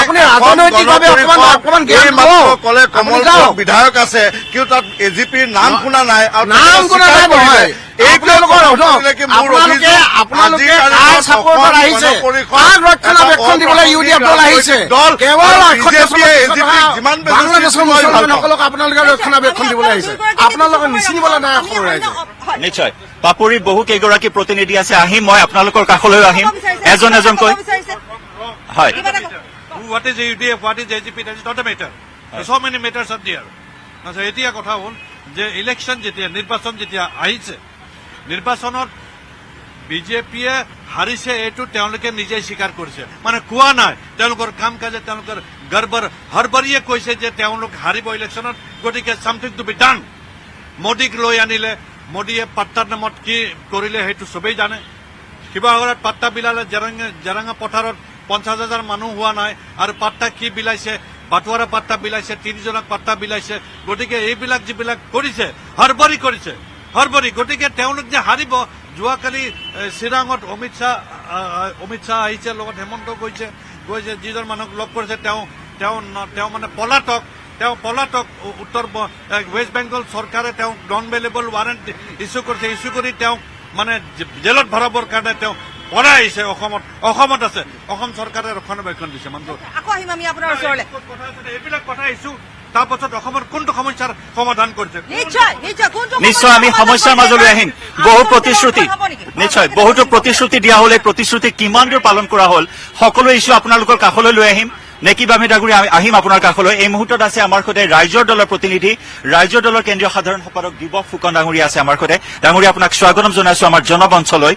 এই মাত্ৰ কলে কমল পুৰৰ বিধায়ক আছে, কিন্তু তাত AGP-ৰ নাম শুনা নাই। আৰু নিশ্চয় পাপৰিত বহু কেইগৰাকী প্ৰতিনিধি আছে, আহিম মই আপোনালোকৰ কাষলৈ আহিম এজন এজনকৈ। হয়, What is UDF, what is AGP, that is not a matter. So many matters are there. এতিয়া কথা হ'ল যে ইলেকশ্যন যেতিয়া নিৰ্বাচন যেতিয়া আহিছে, নিৰ্বাচনত বিজেপিয়ে হাৰিছে, এইটো তেওঁলোকে নিজেই স্বীকাৰ কৰিছে, মানে কোৱা নাই। তেওঁলোকৰ কাম কাজে তেওঁলোকৰ হৰবৰীয়ে কৈছে যে তেওঁলোক হাৰিব ইলেকশ্যনত, গতিকে চামথিং টু বি ডান। মোদীক লৈ আনিলে, মোদীয়ে পাট্টাৰ নামত কি কৰিলে সেইটো চবেই জানে। শিৱসাগৰত পাট্টা বিলালে, জেৰেঙা পথাৰত 50,000 মানুহ হোৱা নাই, আৰু পাট্টা কি বিলাইছে, বাটুৱাৰা পাট্টা বিলাইছে, 3জনক পাট্টা বিলাইছে। গতিকে এইবিলাক যিবিলাক কৰিছে, হৰবৰী কৰিছে, হৰবৰী। গতিকে তেওঁলোক যে হাৰিব, যোৱাকালি চিৰাঙত অমিত শ্বাহ আহিছে, লগত হেমন্ত গৈছে, যিজন মানুহক লগ কৰিছে তেওঁ মানে পলাতক, উত্তৰ ৱেষ্ট বেংগল চৰকাৰে তেওঁক নন বেলেবল ৱাৰেণ্ট ইছ্যু কৰিছে, ইছ্যু কৰি তেওঁক মানে জেলত ভৰাবৰ কাৰণে তেওঁ পলাই আহিছে। অসমত আছে, অসম চৰকাৰে ৰক্ষণাবেক্ষণ দিছে। মানুহটো আকৌ আহিম আমি আপোনাৰ ওচৰলৈ। এইবিলাক কথা ইছ্যু, তাৰপাছত অসমৰ কোনটো সমস্যাৰ সমাধান কৰিছে? নিশ্চয় আমি সমস্যাৰ মাজলৈ আহিম। বহু প্ৰতিশ্ৰুতি, নিশ্চয় বহুতো প্ৰতিশ্ৰুতি দিয়া হল, এই প্ৰতিশ্ৰুতি কিমান দূৰ পালন কৰা হল, সকলো ইছ্যু আপোনালোকৰ কাষলৈ লৈ আহিম। নেকি বামি ডাঙৰী আহিম আপোনাৰ কাষলৈ। এই মুহূৰ্তত আছে আমাৰ সৈতে ৰাইজৰ দলৰ প্ৰতিনিধি, ৰাইজৰ দলৰ কেন্দ্ৰীয় সাধাৰণ সম্পাদক দিৱস ফুকন ডাঙৰী আছে আমাৰ সৈতে। ডাঙৰী, আপোনাক স্বাগতম জনাইছো আমাৰ জনমঞ্চলৈ।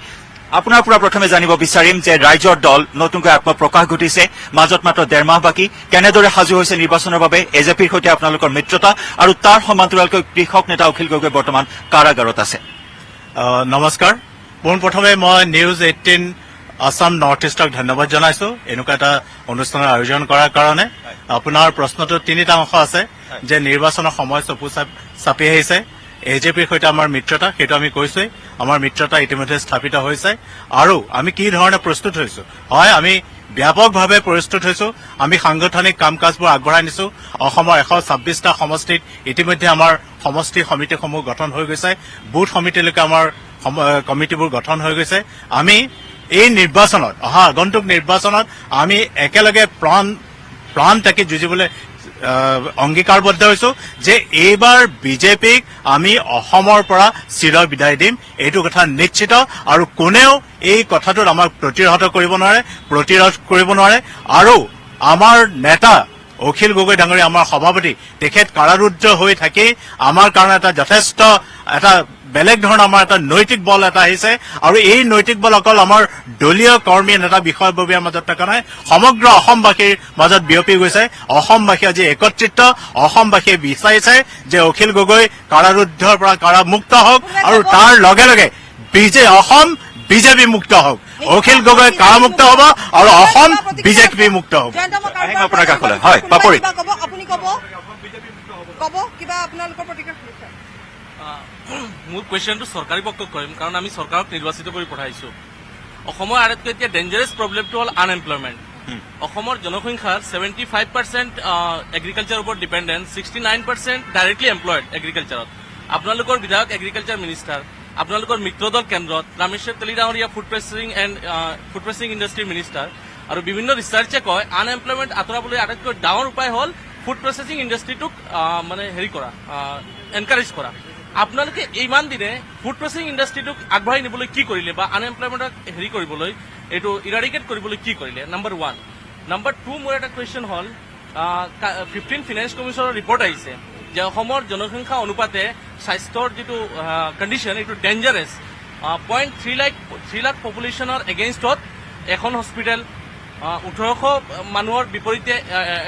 আপোনাৰ পৰা প্ৰথমে জানিব বিচাৰিম যে ৰাইজৰ দল নতুনকৈ আত্মপ্ৰকাশ ঘটিছে, মাজত মাত্ৰ 1.5 মাহ বাকী, কেনেদৰে সাজু হৈছে নিৰ্বাচনৰ বাবে AGPৰ সৈতে আপোনালোকৰ মিত্ৰতা, আৰু তাৰ সমান্তৰালকৈ কৃষক নেতা অখিল গগৈ বৰ্তমান কাৰাগাৰত আছে। নমস্কাৰ। পোনপ্ৰথমে মই নিউজ 18 আছাম নৰ্থ ইষ্টক ধন্যবাদ জনাইছো এনেকুৱা এটা অনুষ্ঠানৰ আয়োজন কৰাৰ কাৰণে। আপোনাৰ প্ৰশ্নটো 3টা অংশ আছে, যে নিৰ্বাচনৰ সময় চকু চাপি আহিছে, AGPৰ সৈতে আমাৰ মিত্ৰতা, সেইটো আমি কৈছোৱেই। আমাৰ মিত্ৰতা ইতিমধ্যে স্থাপিত হৈছে, আৰু আমি কি ধৰণে প্ৰস্তুত হৈছো। হয়, আমি ব্যাপকভাৱে প্ৰস্তুত হৈছো, আমি সাংগঠনিক কাম কাজবোৰ আগবঢ়াই নিছো। অসমৰ 126টা সমষ্টিত ইতিমধ্যে আমাৰ সমষ্টি সমিতিসমূহ গঠন হৈ গৈছে, বুথ সমিতিলৈকে আমাৰ কমিটিবোৰ গঠন হৈ গৈছে। আমি এই নিৰ্বাচনত, অহা আগন্তুক নিৰ্বাচনত আমি একেলগে প্ৰাণ তাকি যুঁজিবলৈ অংগীকাৰবদ্ধ হৈছো যে এইবাৰ বিজেপিক আমি অসমৰ পৰা চিৰ বিদায় দিম, এইটো কথা নিশ্চিত। আৰু কোনেও এই কথাটোত আমাক প্ৰতিৰোধ কৰিব নোৱাৰে। আৰু আমাৰ নেতা অখিল গগৈ ডাঙৰীয়া, আমাৰ সভাপতি, তেখেত কাৰাৰুদ্ধ হৈ থাকি আমাৰ কাৰণে এটা যথেষ্ট এটা বেলেগ ধৰণৰ আমাৰ এটা নৈতিক বল এটা আহিছে, আৰু এই নৈতিক বল অকল আমাৰ দলীয় কৰ্মী নেতা বিষয়ববীয়াৰ মাজত থকা নাই, সমগ্ৰ অসমবাসীৰ মাজত বিয়পি গৈছে। অসমবাসী আজি একত্ৰিত, অসমবাসীয়ে বিচাৰিছে যে অখিল গগৈ কাৰাৰুদ্ধৰ পৰা কাৰামুক্ত হওক, আৰু তাৰ লগে লগে অসম বিজেপি মুক্ত হওক। অখিল গগৈ কাৰামুক্ত হ'ব আৰু অসম বিজেপি মুক্ত হ'ব। আপোনাৰ কাষলৈ। হয়, পাপৰি, মোৰ কুৱেশ্যনটো চৰকাৰী পক্ষক কৰিম, কাৰণ আমি চৰকাৰক নিৰ্বাচিত কৰি পঠাইছো। অসমৰ আটাইতকৈ এতিয়া ডেঞ্জাৰাছ প্ৰব্লেমটো হ'ল আনএমপ্লয়মেণ্ট। অসমৰ জনসংখ্যাৰ 75% এগ্ৰিকালচাৰৰ ওপৰত ডিপেণ্ডেণ্ট, 69% ডাইৰেক্টলি এমপ্লয়েড এগ্ৰিকালচাৰত। আপোনালোকৰ বিধায়ক এগ্ৰিকালচাৰ মিনিষ্টাৰ, আপোনালোকৰ মিত্ৰদল কেন্দ্ৰত ৰামেশ্বৰ তেলী ডাঙৰীয়া ফুড প্ৰচেছিং ইণ্ডাষ্ট্ৰী মিনিষ্টাৰ, আৰু বিভিন্ন ৰিচাৰ্চে কয় আনএমপ্লয়মেণ্ট আঁতৰাবলৈ আটাইতকৈ ডাঙৰ উপায় হ'ল ফুড প্ৰচেছিং ইণ্ডাষ্ট্ৰিটোক মানে হেৰি কৰা, এনকাৰেজ কৰা। আপোনালোকে ইমান দিনে ফুড প্ৰচেছিং ইণ্ডাষ্ট্ৰিটোক আগবঢ়াই নিবলৈ কি কৰিলে বা আনএমপ্লয়মেণ্টক হেৰি কৰিবলৈ, এইটো ইৰাডিকেট কৰিবলৈ কি কৰিলে? নম্বৰ 1। নম্বৰ 2, মোৰ এটা কুৱেশ্যন হ'ল 15 ফিনান্স কমিশ্যনৰ ৰিপৰ্ট আহিছে যে অসমৰ জনসংখ্যা অনুপাতে স্বাস্থ্যৰ যিটো কণ্ডিশ্যন এইটো ডেঞ্জাৰাছ। 0.3 লাখ পপুলেশ্যনৰ এগেইনষ্টত এখন হস্পিটেল, 1800 মানুহৰ বিপৰীতে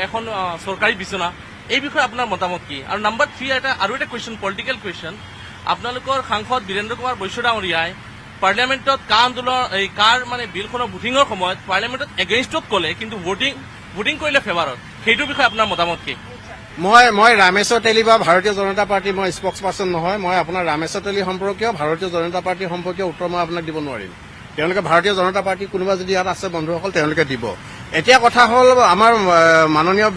এখন চৰকাৰী বিচনা। এই বিষয়ে আপোনাৰ মতামত কি? আৰু নম্বৰ 3 আৰু এটা কুৱেশ্যন, পলিটিকেল কুৱেশ্যন। আপোনালোকৰ সাংসদ বীৰেন্দ্ৰ কুমাৰ বৈশ্য ডাঙৰীয়াই পাৰ্লিয়ামেণ্টত কাৰ মানে বিলখনৰ ভোটিঙৰ সময়ত পাৰ্লিয়ামেণ্টত এগেইনষ্টত ক'লে, কিন্তু ভোটিং কৰিলে ফেভাৰত। সেইটোৰ বিষয়ে আপোনাৰ মতামত কি? মই ৰামেশ্বৰ তেলী বা ভাৰতীয় জনতা পাৰ্টি মই স্পক্স পাৰ্চন নহয়। মই আপোনাৰ ৰামেশ্বৰ তেলী সম্পৰ্কীয় ভাৰতীয় জনতা পাৰ্টি সম্পৰ্কীয় উত্তৰ মই আপোনাক দিব নোৱাৰিম। তেওঁলোকে ভাৰতীয় জনতা পাৰ্টি কোনোবা যদি ইয়াত আছে বন্ধুসকল তেওঁলোকে দিব। এতিয়া কথা হ'ল আমাৰ মাননীয়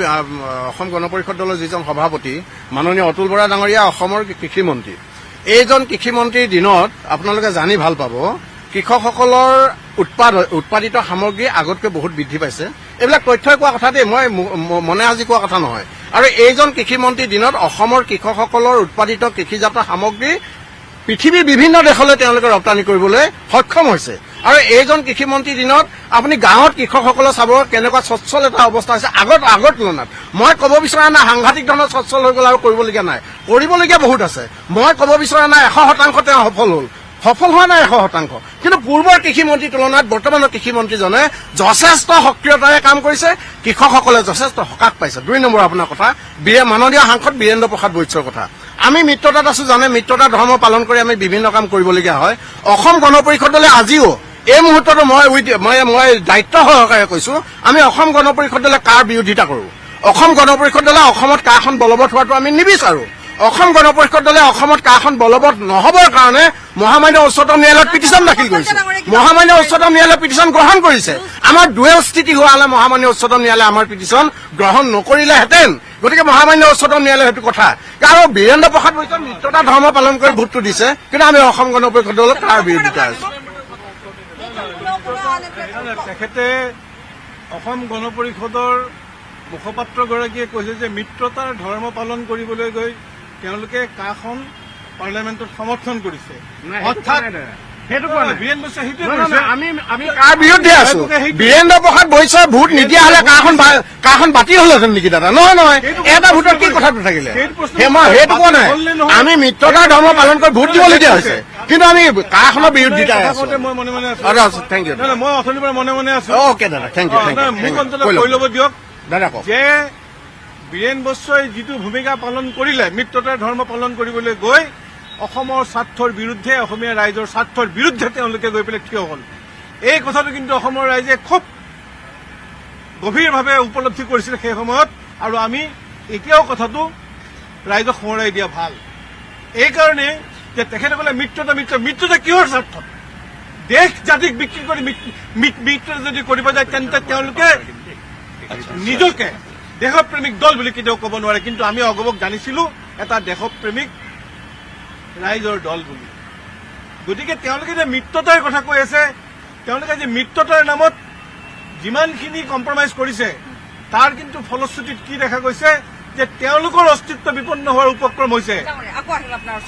অসম গণ পৰিষদ দলৰ যিজন সভাপতি মাননীয় অতুল বৰা ডাঙৰীয়া অসমৰ কৃষিমন্ত্ৰী। এইজন কৃষিমন্ত্ৰীৰ দিনত আপোনালোকে জানি ভাল পাব কৃষকসকলৰ উৎপাদিত সামগ্ৰী আগতকৈ বহুত বৃদ্ধি পাইছে। এইবিলাক তথ্যই কোৱা কথা দেই, মই মনে আজি কোৱা কথা নহয়। আৰু এইজন কৃষিমন্ত্ৰীৰ দিনত অসমৰ কৃষকসকলৰ উৎপাদিত কৃষিজাত সামগ্ৰী পৃথিৱীৰ বিভিন্ন দেশলৈ তেওঁলোকে ৰপ্তানি কৰিবলৈ সক্ষম হৈছে। আৰু এইজন কৃষিমন্ত্ৰীৰ দিনত আপুনি গাঁৱত কৃষকসকলে চাব কেনেকুৱা সচ্ছল এটা অৱস্থা হৈছে আগৰ তুলনাত। মই ক'ব বিচৰা নাই সাংঘাতিক ধৰণৰ সচ্ছল হৈ গ'ল আৰু কৰিবলগীয়া নাই, কৰিবলগীয়া বহুত আছে। মই ক'ব বিচৰা নাই 100% তেওঁ সফল হ'ল, সফল হোৱা নাই 100%। কিন্তু পূৰ্বৰ কৃষিমন্ত্ৰীৰ তুলনাত বৰ্তমানৰ কৃষিমন্ত্ৰীজনে যথেষ্ট সক্ৰিয়তাৰে কাম কৰিছে, কৃষকসকলে যথেষ্ট সকাহ পাইছে। 2 নম্বৰ আপোনাৰ কথা, মাননীয় সাংসদ বীৰেন্দ্ৰ প্ৰসাদ বৈশ্যৰ কথা। আমি মিত্ৰতাত আছো জানে, মিত্ৰতা ধৰ্ম পালন কৰি আমি বিভিন্ন কাম কৰিবলগীয়া হয়। অসম গণ পৰিষদ দলে আজিও এই মুহূৰ্ততো মই দায়িত্ব সহকাৰে কৈছো, আমি অসম গণ পৰিষদ দলে কাৰ বিৰোধিতা কৰো। অসম গণ পৰিষদ দলে অসমত কাখন বলবৎ হোৱাটো আমি নিবিচাৰো। অসম গণ পৰিষদ দলে অসমত কাখন বলবৎ নহবৰ কাৰণে মহামান্য উচ্চতম ন্যায়ালয়ত পিটিশ্যন দাখিল কৰিছে। মহামান্য উচ্চতম ন্যায়ালয়ে পিটিশ্যন গ্ৰহণ কৰিছে। আমাৰ দুৱেল স্থিতি হোৱা হলে মহামান্য উচ্চতম ন্যায়ালয়ে আমাৰ পিটিশ্যন গ্ৰহণ নকৰিলেহেঁতেন। গতিকে মহামান্য উচ্চতম ন্যায়ালয়ে সেইটো কথা। আৰু বীৰেন্দ্ৰ প্ৰসাদ বৈশ্যই মিত্ৰতা ধৰ্ম পালন কৰি ভোটটো দিছে, কিন্তু আমি অসম গণ পৰিষদ দলত তাৰ বিৰোধিতা আছো। তেখেতে অসম গণ পৰিষদৰ মুখপাত্ৰগৰাকীয়ে কৈছে যে মিত্ৰতাৰ ধৰ্ম পালন কৰিবলৈ গৈ তেওঁলোকে কাখন পাৰ্লিয়ামেণ্টত সমৰ্থন কৰিছে। অৰ্থাৎ সেইটো কোৱা নাই বীৰেন্দ্ৰ বৈশ্যই সেইটোৱে নহয়, কৈছে। আমি কাৰ বিৰুদ্ধে আছো? বীৰেন্দ্ৰ প্ৰসাদ বৈশ্যই ভোট নিদিয়া হলে কাখন বাতিল হলহেঁতেন নেকি দাদা? নহয়, এটা ভোটৰ কি কথাটো থাকিলে? মই সেইটো কোৱা নাই। আমি মিত্ৰতাৰ ধৰ্ম পালন কৰি ভোট দিবলগীয়া হৈছে, কিন্তু আমি কাখনৰ বিৰোধিতা আছো। মই মনে আছো। Thank you. মই অথনিৰ পৰা মনে আছো। অ'কে দাদা, থেংক ইউ। মোক অন্তত কৈ ল'ব দিয়ক দাদা কওক। যে বীৰেন বৈশ্যই যিটো ভূমিকা পালন কৰিলে মিত্ৰতাৰ ধৰ্ম পালন কৰিবলৈ গৈ অসমৰ স্বাৰ্থৰ বিৰুদ্ধে, অসমীয়া ৰাইজৰ স্বাৰ্থৰ বিৰুদ্ধে তেওঁলোকে গৈ পেলাই থিয় হ'ল। এই কথাটো কিন্তু অসমৰ ৰাইজে খুব গভীৰভাৱে উপলব্ধি কৰিছিল সেই সময়ত, আৰু আমি এতিয়াও কথাটো ৰাইজক সোঁৱৰাই দিয়া ভাল। এইকাৰণে যে তেখেতসকলে মিত্ৰতা কিহৰ স্বাৰ্থত? দেশ জাতিক বিক্ৰী কৰি মিত্ৰতা যদি কৰিব যায় তেন্তে তেওঁলোকে নিজকে দেশপ্ৰেমিক দল বুলি কেতিয়াও ক'ব নোৱাৰে। কিন্তু আমি অগবক জানিছিলো এটা দেশপ্ৰেমিক ৰাইজৰ দল বুলি। গতিকে তেওঁলোকে যে মিত্ৰতাৰ কথা কৈ আছে, তেওঁলোকে যে মিত্ৰতাৰ নামত যিমানখিনি কম্প্ৰমাইজ কৰিছে তাৰ কিন্তু ফলশ্ৰুতিত কি দেখা গৈছে যে তেওঁলোকৰ অস্তিত্ব বিপন্ন হোৱাৰ উপক্ৰম হৈছে।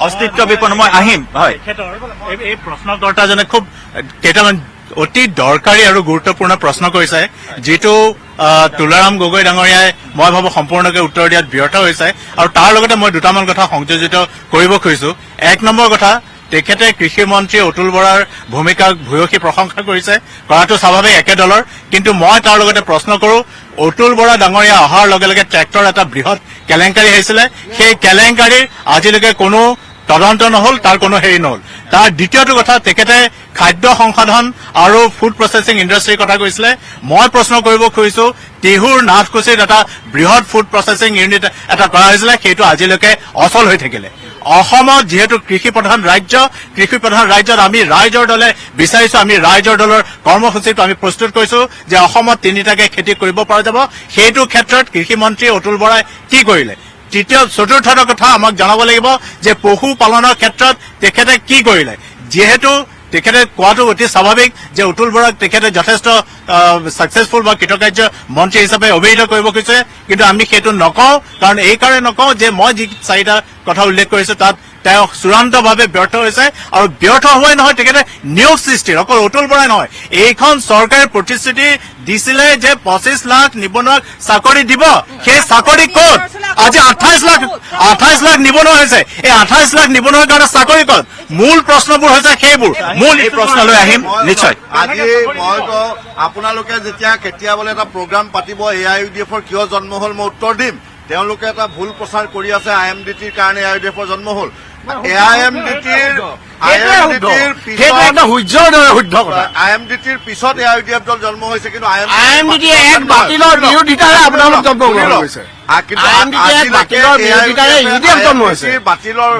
অস্তিত্ব বিপন্ন, মই আহিম। হয়, তেখেতৰ এই প্ৰশ্নকৰ্তাজনে খুব কেইটামান অতি দৰকাৰী আৰু গুৰুত্বপূৰ্ণ প্ৰশ্ন কৰিছে, যিটো তুলাৰাম গগৈ ডাঙৰীয়াই মই ভাবো সম্পূৰ্ণকৈ উত্তৰ দিয়াত ব্যৰ্থ হৈছে। আৰু তাৰ লগতে মই দুটামান কথা সংযোজিত কৰিব খুজিছো। 1 নম্বৰ কথা, তেখেতে কৃষি মন্ত্ৰী অতুল বৰাৰ ভূমিকাক ভূয়সী প্ৰশংসা কৰিছে, কৰাটো স্বাভাৱিক একে দলৰ। কিন্তু মই তাৰ লগতে প্ৰশ্ন কৰো, অতুল বৰা ডাঙৰীয়া অহাৰ লগে লগে ট্ৰেক্টৰ এটা বৃহৎ কেলেংকাৰী হৈছিলে, সেই কেলেংকাৰীৰ আজিলৈকে কোনো তদন্ত নহল, তাৰ কোনো হেৰি নহল। তাৰ দ্বিতীয়টো কথা, তেখেতে খাদ্য সংশোধন আৰু ফুড প্ৰচেছিং ইণ্ডাষ্ট্ৰীৰ কথা কৈছিলে। মই প্ৰশ্ন কৰিব খুজিছো, টিহুৰ নাথকুছিত এটা বৃহৎ ফুড প্ৰচেছিং ইউনিট এটা কৰা হৈছিলে, সেইটো আজিলৈকে অচল হৈ থাকিলে। অসমত যিহেতু কৃষি প্ৰধান ৰাজ্যত আমি ৰাইজৰ দলে বিচাৰিছো, আমি ৰাইজৰ দলৰ কৰ্মসূচীটো আমি প্ৰস্তুত কৰিছো যে অসমত 3টাকে খেতি কৰিব পৰা যাব। সেইটো ক্ষেত্ৰত কৃষিমন্ত্ৰী অতুল বৰাই কি কৰিলে? চতুৰ্থটো কথা আমাক জনাব লাগিব যে পশুপালনৰ ক্ষেত্ৰত তেখেতে কি কৰিলে। যিহেতু তেখেতে কোৱাটো অতি স্বাভাৱিক যে অতুল বৰাক তেখেতে যথেষ্ট ছাকচেছফুল বা কৃতকাৰ্য মন্ত্ৰী হিচাপে অভিহিত কৰিব খুজিছে, কিন্তু আমি সেইটো নকওঁ। কাৰণ এই কাৰণে নকওঁ যে মই যি 4টা কথা উল্লেখ কৰিছো তাত তেওঁ চূড়ান্তভাৱে ব্যৰ্থ হৈছে, আৰু ব্যৰ্থ হোৱাই নহয় তেখেতে নিয়োগ সৃষ্টিৰ অকল অতুল বৰাই নহয়, এইখন চৰকাৰে প্ৰতিশ্ৰুতি দিছিলে যে 25 লাখ নিবনুৱাক চাকৰি দিব। সেই চাকৰি ক'ত? আজি 28 লাখ নিবনুৱা হৈছে। এই 28 লাখ নিবনুৱাৰ কাৰণে চাকৰি ক'ত? মূল প্ৰশ্নবোৰ হৈছে সেইবোৰ। মূল এই প্ৰশ্নলৈ আহিম নিশ্চয়। আজি মইতো আপোনালোকে যেতিয়া কেতিয়া বোলে এটা প্ৰগ্ৰাম পাতিব AIUDFৰ কিয় জন্ম হ'ল মই উত্তৰ দিম। তেওঁলোকে এটা ভুল প্ৰচাৰ কৰি আছে IMDTৰ কাৰণে AIUDFৰ জন্ম হ'ল। IMDTৰ পিছত AIUDF দল জন্ম হৈছে, কিন্তু IMDT এক বাতিলৰ বিৰোধিতাৰে আপোনালোক জন্ম হৈছে।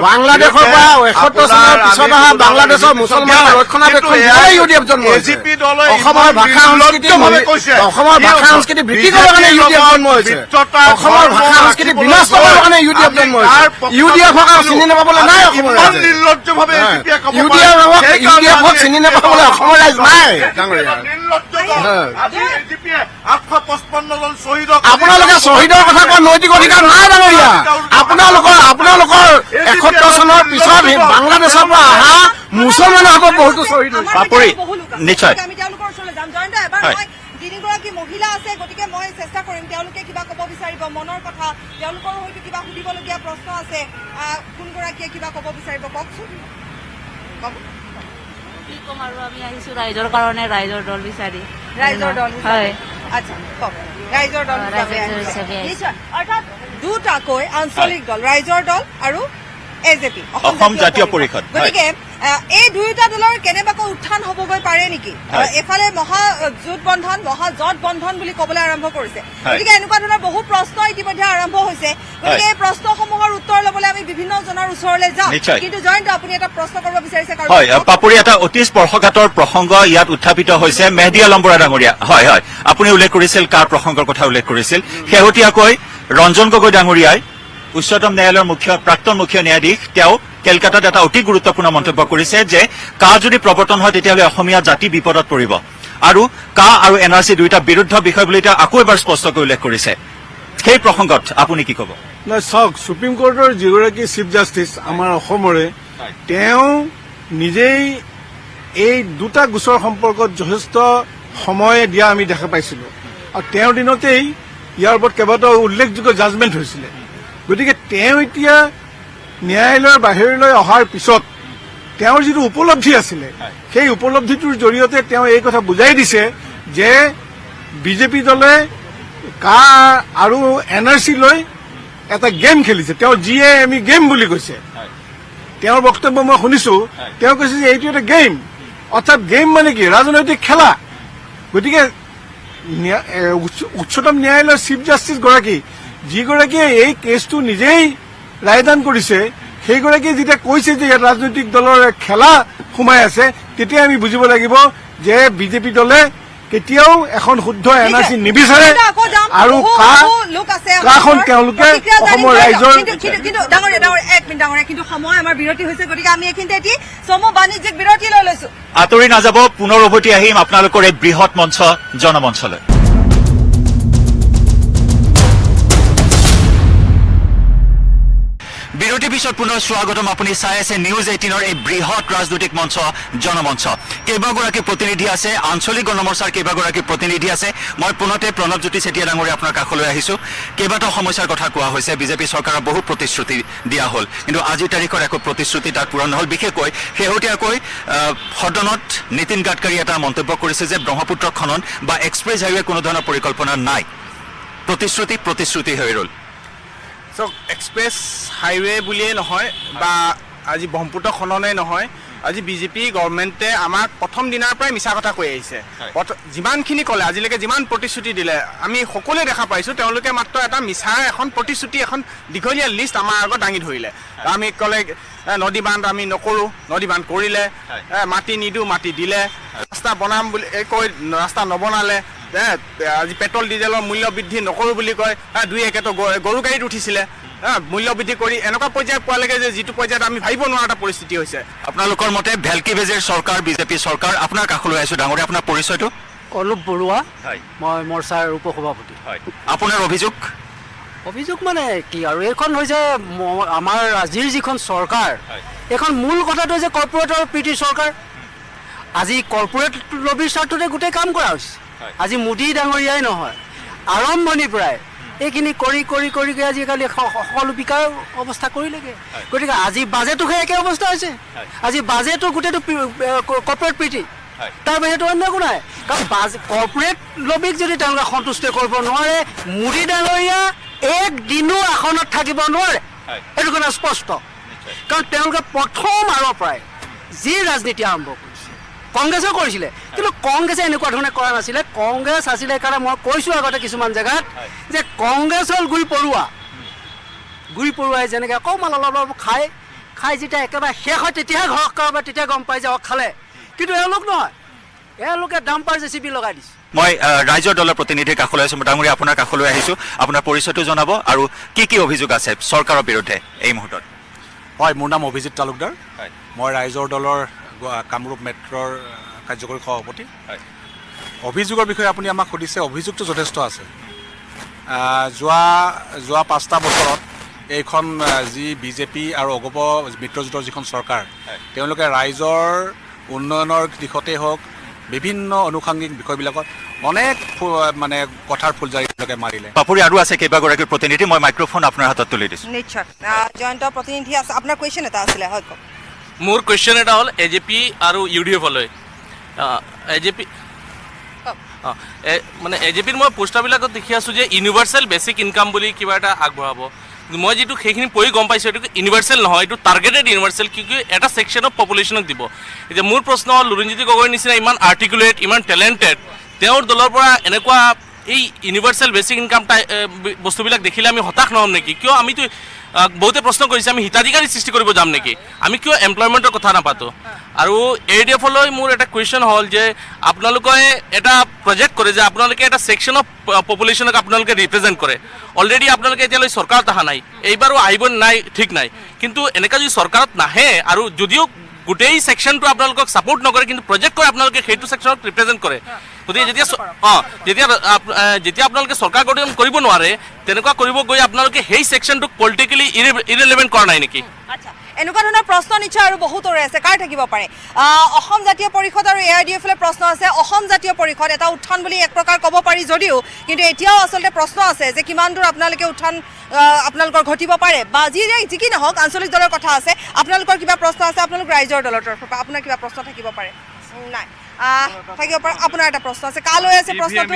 বাংলাদেশৰ পৰা 71 চনৰ পিছত অহা বাংলাদেশৰ মুছলমান ৰক্ষণাবেক্ষণ UDF জন্ম হৈছে। অসমৰ ভাষা সংস্কৃতি বৃদ্ধি কৰাৰ কাৰণে UDF জন্ম হৈছে। অসমৰ ভাষা সংস্কৃতি বিনাশ কৰাৰ কাৰণে UDF জন্ম হৈছে। UDFক চিনি নাপাবলৈ নাই অসমৰ ৰাইজে। UDFক চিনি নাপাবলৈ অসমৰ ৰাইজ নাই। আপোনালোকে শ্বহীদৰ কথা কোৱা নৈতিক অধিকাৰ নাই ডাঙৰীয়া। আপোনালোকৰ 71 চনৰ পিছত বাংলাদেশৰ পৰা অহা মুছলমানসকল বহুতো শ্বহীদ হৈছে। পাপৰি নিশ্চয়। আমি তেওঁলোকৰ ওচৰলৈ যাম। জয়ন্ত, এবাৰ মই 3গৰাকী মহিলা আছে, গতিকে মই চেষ্টা কৰিম তেওঁলোকে কিবা ক'ব বিচাৰিব মনৰ কথা, তেওঁলোকৰ হয়তো কিবা সুধিবলগীয়া প্ৰশ্ন আছে। কোনগৰাকীয়ে কিবা ক'ব বিচাৰিব কওকচোন। কি ক'ম আৰু, আমি আহিছো ৰাইজৰ কাৰণে, ৰাইজৰ দল বিচাৰি। ৰাইজৰ দল হয়। আচ্ছা কওক। ৰাইজৰ দল হিচাপে হিচাপে আহিছে। নিশ্চয়, অৰ্থাৎ দুটাকৈ আঞ্চলিক দল, ৰাইজৰ দল আৰু AJP অসম জাতীয় পৰিষদ। গতিকে এই দুয়োটা দলৰ কেনেবাকৈ উত্থান হ'বগৈ পাৰে নেকি? এফালে মহাজোঁট বন্ধন, মহাজোঁট বন্ধন বুলি ক'বলৈ আৰম্ভ কৰিছে। গতিকে এনেকুৱা ধৰণৰ বহু প্ৰশ্ন ইতিমধ্যে আৰম্ভ হৈছে। গতিকে এই প্ৰশ্নসমূহৰ উত্তৰ ল'বলৈ আমি বিভিন্ন জনৰ ওচৰলৈ যাম। কিন্তু জয়ন্ত, আপুনি এটা প্ৰশ্ন কৰিব বিচাৰিছে। হয়, পাপৰি এটা অতি স্পৰ্শকাতৰ প্ৰসংগ ইয়াত উত্থাপিত হৈছে। মেহদী আলম বৰা ডাঙৰীয়া, হয় হয়, আপুনি উল্লেখ কৰিছিল, কাৰ প্ৰসংগৰ কথা উল্লেখ কৰিছিল? শেহতীয়াকৈ ৰঞ্জন গগৈ ডাঙৰীয়াই উচ্চতম ন্যায়ালয়ৰ প্ৰাক্তন মুখ্য ন্যায়াধীশ তেওঁ কেলকাতাত এটা অতি গুৰুত্বপূৰ্ণ মন্তব্য কৰিছে যে কা যদি প্ৰৱৰ্তন হয় তেতিয়াহ'লে অসমীয়া জাতি বিপদত পৰিব, আৰু কা আৰু NRC দুয়োটা বিৰুদ্ধ বিষয় বুলি তেওঁ আকৌ এবাৰ স্পষ্টকৈ উল্লেখ কৰিছে। সেই প্ৰসংগত আপুনি কি ক'ব? নহয়, চাওক, সুপ্ৰিম কোৰ্টৰ যিগৰাকী চিফ জাষ্টিচ আমাৰ অসমৰে, তেওঁ নিজেই এই দুটা গোচৰ সম্পৰ্কত যথেষ্ট সময় দিয়া আমি দেখা পাইছিলো, আৰু তেওঁৰ দিনতেই ইয়াৰ ওপৰত কেইবাটাও উল্লেখযোগ্য জাজমেণ্ট হৈছিলে। গতিকে তেওঁ এতিয়া ন্যায়ালয়ৰ বাহিৰলৈ অহাৰ পিছত তেওঁৰ যিটো উপলব্ধি আছিলে, সেই উপলব্ধিটোৰ জৰিয়তে তেওঁ এই কথা বুজাই দিছে যে বিজেপি দলে কা আৰু NRC লৈ এটা গেম খেলিছে। তেওঁ GAME গেম বুলি কৈছে। তেওঁৰ বক্তব্য মই শুনিছো, তেওঁ কৈছে যে এইটো এটা গেম, অৰ্থাৎ গেম মানে কি, ৰাজনৈতিক খেলা। গতিকে উচ্চতম ন্যায়ালয়ৰ চিফ জাষ্টিচ গৰাকী, যিগৰাকীয়ে এই কেছটো নিজেই ৰায়দান কৰিছে, সেইগৰাকীয়ে যেতিয়া কৈছে যে ইয়াত ৰাজনৈতিক দলৰ খেলা সোমাই আছে, তেতিয়া আমি বুজিব লাগিব যে বিজেপি দলে কেতিয়াও এখন শুদ্ধ NRC নিবিচাৰে, আৰু কাখন তেওঁলোকে অসমৰ ৰাইজৰ। কিন্তু ডাঙৰীয়া, কিন্তু সময় আমাৰ বিৰতি হৈছে। গতিকে আমি এইখিনিতে এটি চমু বাণিজ্যিক বিৰতি লৈ লৈছো। আঁতৰি নাযাব, পুনৰ উভতি আহিম আপোনালোকৰ এই বৃহৎ মঞ্চ জনমঞ্চলৈ। বিৰতিৰ পিছত পুনৰ স্বাগতম। আপুনি চাই আছে নিউজ 18ৰ এই বৃহৎ ৰাজনৈতিক মঞ্চ জনমঞ্চ। কেইবাগৰাকী প্ৰতিনিধি আছে, আঞ্চলিক গণমৰ্চাৰ কেইবাগৰাকী প্ৰতিনিধি আছে। মই পুনতে প্ৰণৱজ্যোতি চেতিয়া ডাঙৰীয়া আপোনাৰ কাষলৈ আহিছো। কেইবাটাও সমস্যাৰ কথা কোৱা হৈছে। বিজেপি চৰকাৰৰ বহু প্ৰতিশ্ৰুতি দিয়া হ'ল, কিন্তু আজিৰ তাৰিখৰ একো প্ৰতিশ্ৰুতি তাত পূৰণ নহ'ল। বিশেষকৈ শেহতীয়াকৈ সদনত নীতিন গাডকাৰীয়ে এটা মন্তব্য কৰিছে যে ব্ৰহ্মপুত্ৰ খনন বা এক্সপ্ৰেছ হাইৱে কোনো ধৰণৰ পৰিকল্পনা নাই। প্ৰতিশ্ৰুতি হৈ ৰ'ল। চাওক, এক্সপ্ৰেছ হাইৱে বুলিয়েই নহয় বা আজি ব্ৰহ্মপুত্ৰ খননেই নহয়, আজি বিজেপি গভৰ্ণমেণ্টে আমাক প্ৰথম দিনাৰ পৰাই মিছা কথা কৈ আহিছে। যিমানখিনি ক'লে, আজিলৈকে যিমান প্ৰতিশ্ৰুতি দিলে, আমি সকলোৱে দেখা পাইছোঁ তেওঁলোকে মাত্ৰ এটা মিছাৰ এখন প্ৰতিশ্ৰুতি, এখন দীঘলীয়া লিষ্ট আমাৰ আগত দাঙি ধৰিলে। আমি ক'লে নদী বান্ধ আমি নকৰোঁ, নদী বান্ধ কৰিলে, মাটি নিদিওঁ, মাটি দিলে, ৰাস্তা বনাম বুলি কৈ ৰাস্তা নবনালে, আজি পেট্ৰল ডিজেলৰ মূল্য বৃদ্ধি নকৰোঁ বুলি কয়, 2-1 গৰু গাড়ীত উঠিছিলে। মূল্য বৃদ্ধি কৰি এনেকুৱা পৰ্যায় পোৱালৈকে যে যিটো পৰ্যায়ত আমি ভাবিব নোৱাৰা এটা পৰিস্থিতি হৈছে। আপোনালোকৰ মতে ভেলকি বেজীৰ চৰকাৰ বিজেপি চৰকাৰ আপোনাৰ কাষলৈ আহিছোঁ ডাঙৰীয়া আপোনাৰ পৰিচয়টো? অলপ বৰুৱা, হয় মই মৰ্চাৰ উপসভাপতি। আপোনাৰ অভিযোগ? অভিযোগ মানে কি আৰু এইখন হৈছে আমাৰ আজিৰ যিখন চৰকাৰ, এইখন মূল কথাটো হৈছে কৰ্পৰেটৰ প্ৰীতি চৰকাৰ। আজি কৰ্পৰেট লবিৰ স্বাৰ্থতে গোটেই কাম কৰা হৈছে। আজি মোদী ডাঙৰীয়াই নহয়, আৰম্ভণিৰ পৰাই এইখিনি কৰি কৰি কৰি আজিকালি সকলো বিকাৰ অৱস্থা কৰিলেগৈ। গতিকে আজি বাজেটটো একে অৱস্থা হৈছে। আজি বাজেটটো গোটেইটো কৰ্পৰেট প্ৰীতি, তাৰ বাহিৰেতো অন্য একো নাই। কাৰণ কৰ্পৰেট লবিক যদি তেওঁলোকে সন্তুষ্ট কৰিব নোৱাৰে, মোদী ডাঙৰীয়া এক দিনো আসনত থাকিব নোৱাৰে, এইটো কাৰণে স্পষ্ট। কাৰণ তেওঁলোকে প্ৰথম আৰৰ পৰাই যি ৰাজনীতি আৰম্ভ কৰিছে, কংগ্ৰেছেও কৰিছিলে, কিন্তু কংগ্ৰেছে এনেকুৱা ধৰণে কৰা নাছিলে। কংগ্ৰেছ আছিলে কাৰণে মই কৈছোঁ আগতে কিছুমান জেগাত যে কংগ্ৰেছ হ'ল গুৰি পৰুৱাই যেনেকৈ অকণমান অলপ অলপ খাই যেতিয়া একেবাৰে শেষ হয় তেতিয়াহে ঘৰক কৰাব, তেতিয়া গম পাই যে খালে। কিন্তু এওঁলোক নহয়, এওঁলোকে ডাম্পাৰ JCB লগাই দিছে। মই ৰাইজৰ দলৰ প্ৰতিনিধিৰ কাষলৈ আহিছোঁ। ডাঙৰীয়া আপোনাৰ কাষলৈ আহিছোঁ, আপোনাৰ পৰিচয়টো জনাব আৰু কি অভিযোগ আছে চৰকাৰৰ বিৰুদ্ধে এই মুহূৰ্তত? হয়, মোৰ নাম অভিজিত তালুকদাৰ। মই ৰাইজৰ দলৰ কামৰূপ মেট্ৰৰ কাৰ্যকৰী সভাপতি। অভিযোগৰ বিষয়ে আপুনি আমাক সুধিছে, অভিযোগটো যথেষ্ট আছে। যোৱা 5টা বছৰত এইখন যি বিজেপি আৰু অগপ মিত্ৰজোঁটৰ যিখন চৰকাৰ, তেওঁলোকে ৰাইজৰ উন্নয়নৰ দিশতেই হওক, বিভিন্ন আনুষংগিক বিষয়বিলাকত অনেক মানে কথাৰ ফুলজাৰি তেওঁলোকে মাৰিলে। পাপুৰি আৰু আছে কেইবাগৰাকীৰ প্ৰতিনিধি, মই মাইক্ৰফোন আপোনাৰ হাতত তুলি দিছোঁ। নিশ্চয় জয়ন্ত প্ৰতিনিধি আছে, আপোনাৰ কুৱেশ্যন এটা আছিলে, হয় কওক। মোৰ কুৱেশ্যন এটা হ'ল AJP আৰু UDF-লৈ। AJP মানে AJPৰ মই পোষ্টাৰবিলাকত দেখি আছোঁ যে ইউনিভাৰ্চেল বেচিক ইনকাম বুলি কিবা এটা আগবঢ়াব। মই যিটো সেইখিনি পঢ়ি গম পাইছোঁ, এইটো ইউনিভাৰ্চেল নহয়, এইটো টাৰ্গেটেড ইউনিভাৰ্চেল, কিয় এটা ছেকশ্যন অফ পপুলেশ্যনক দিব। এতিয়া মোৰ প্ৰশ্ন হ'ল, লুৰিণজ্যোতি গগৈৰ নিচিনা ইমান আৰ্টিকুলেট, ইমান টেলেণ্টেড, তেওঁৰ দলৰ পৰা এনেকুৱা এই ইউনিভাৰ্চেল বেচিক ইনকাম বস্তুবিলাক দেখিলে আমি হতাশ নহ'ম নেকি? কিয় আমিতো বহুতে প্ৰশ্ন কৰিছে আমি হিতাধিকাৰী সৃষ্টি কৰিব যাম নেকি? আমি কিয় এমপ্লয়মেণ্টৰ কথা নাপাতোঁ? আৰু ADF-লৈ মোৰ এটা কুৱেশ্যন হ'ল যে আপোনালোকে এটা প্ৰজেক্ট কৰে যে আপোনালোকে এটা ছেকশ্যন অফ পপুলেশ্যনক আপোনালোকে ৰিপ্ৰেজেণ্ট কৰে। অলৰেডি আপোনালোকে এতিয়ালৈ চৰকাৰত অহা নাই, এইবাৰো আহিব নাই ঠিক নাই, কিন্তু এনেকুৱা যদি চৰকাৰত নাহে আৰু যদিও গোটেই ছেকশ্যনটো আপোনালোকক ছাপোৰ্ট নকৰে, কিন্তু প্ৰজেক্ট কৰে আপোনালোকে সেইটো ছেকশ্যনক ৰিপ্ৰেজেণ্ট কৰে। গতিকে যেতিয়া আপোনালোকে চৰকাৰ গঠন কৰিব নোৱাৰে, তেনেকুৱা কৰিব গৈ আপোনালোকে সেই ছেকশ্যনটোক পলিটিকেলি ইৰেলেভেণ্ট কৰা নাই নেকি? আচ্ছা, এনেকুৱা ধৰণৰ প্ৰশ্ন নিশ্চয় আৰু বহুতৰে আছে, কাৰ থাকিব পাৰে? অসম জাতীয় পৰিষদ আৰু AIDF-লৈ প্ৰশ্ন আছে। অসম জাতীয় পৰিষদ এটা উত্থান বুলি এক প্ৰকাৰ ক'ব পাৰি যদিও, কিন্তু এতিয়াও আচলতে প্ৰশ্ন আছে যে কিমান দূৰ আপোনালোকে উত্থান আপোনালোকৰ ঘটিব পাৰে, বা যি কি নহওক আঞ্চলিক দলৰ কথা আছে। আপোনালোকৰ কিবা প্ৰশ্ন আছে, আপোনালোক ৰাইজৰ দলৰ তৰফৰ পৰা আপোনাৰ কিবা প্ৰশ্ন থাকিব পাৰে? নাই থাকিব পাৰে। আপোনাৰ এটা প্ৰশ্ন আছে, কালৈ আছে প্ৰশ্নটো?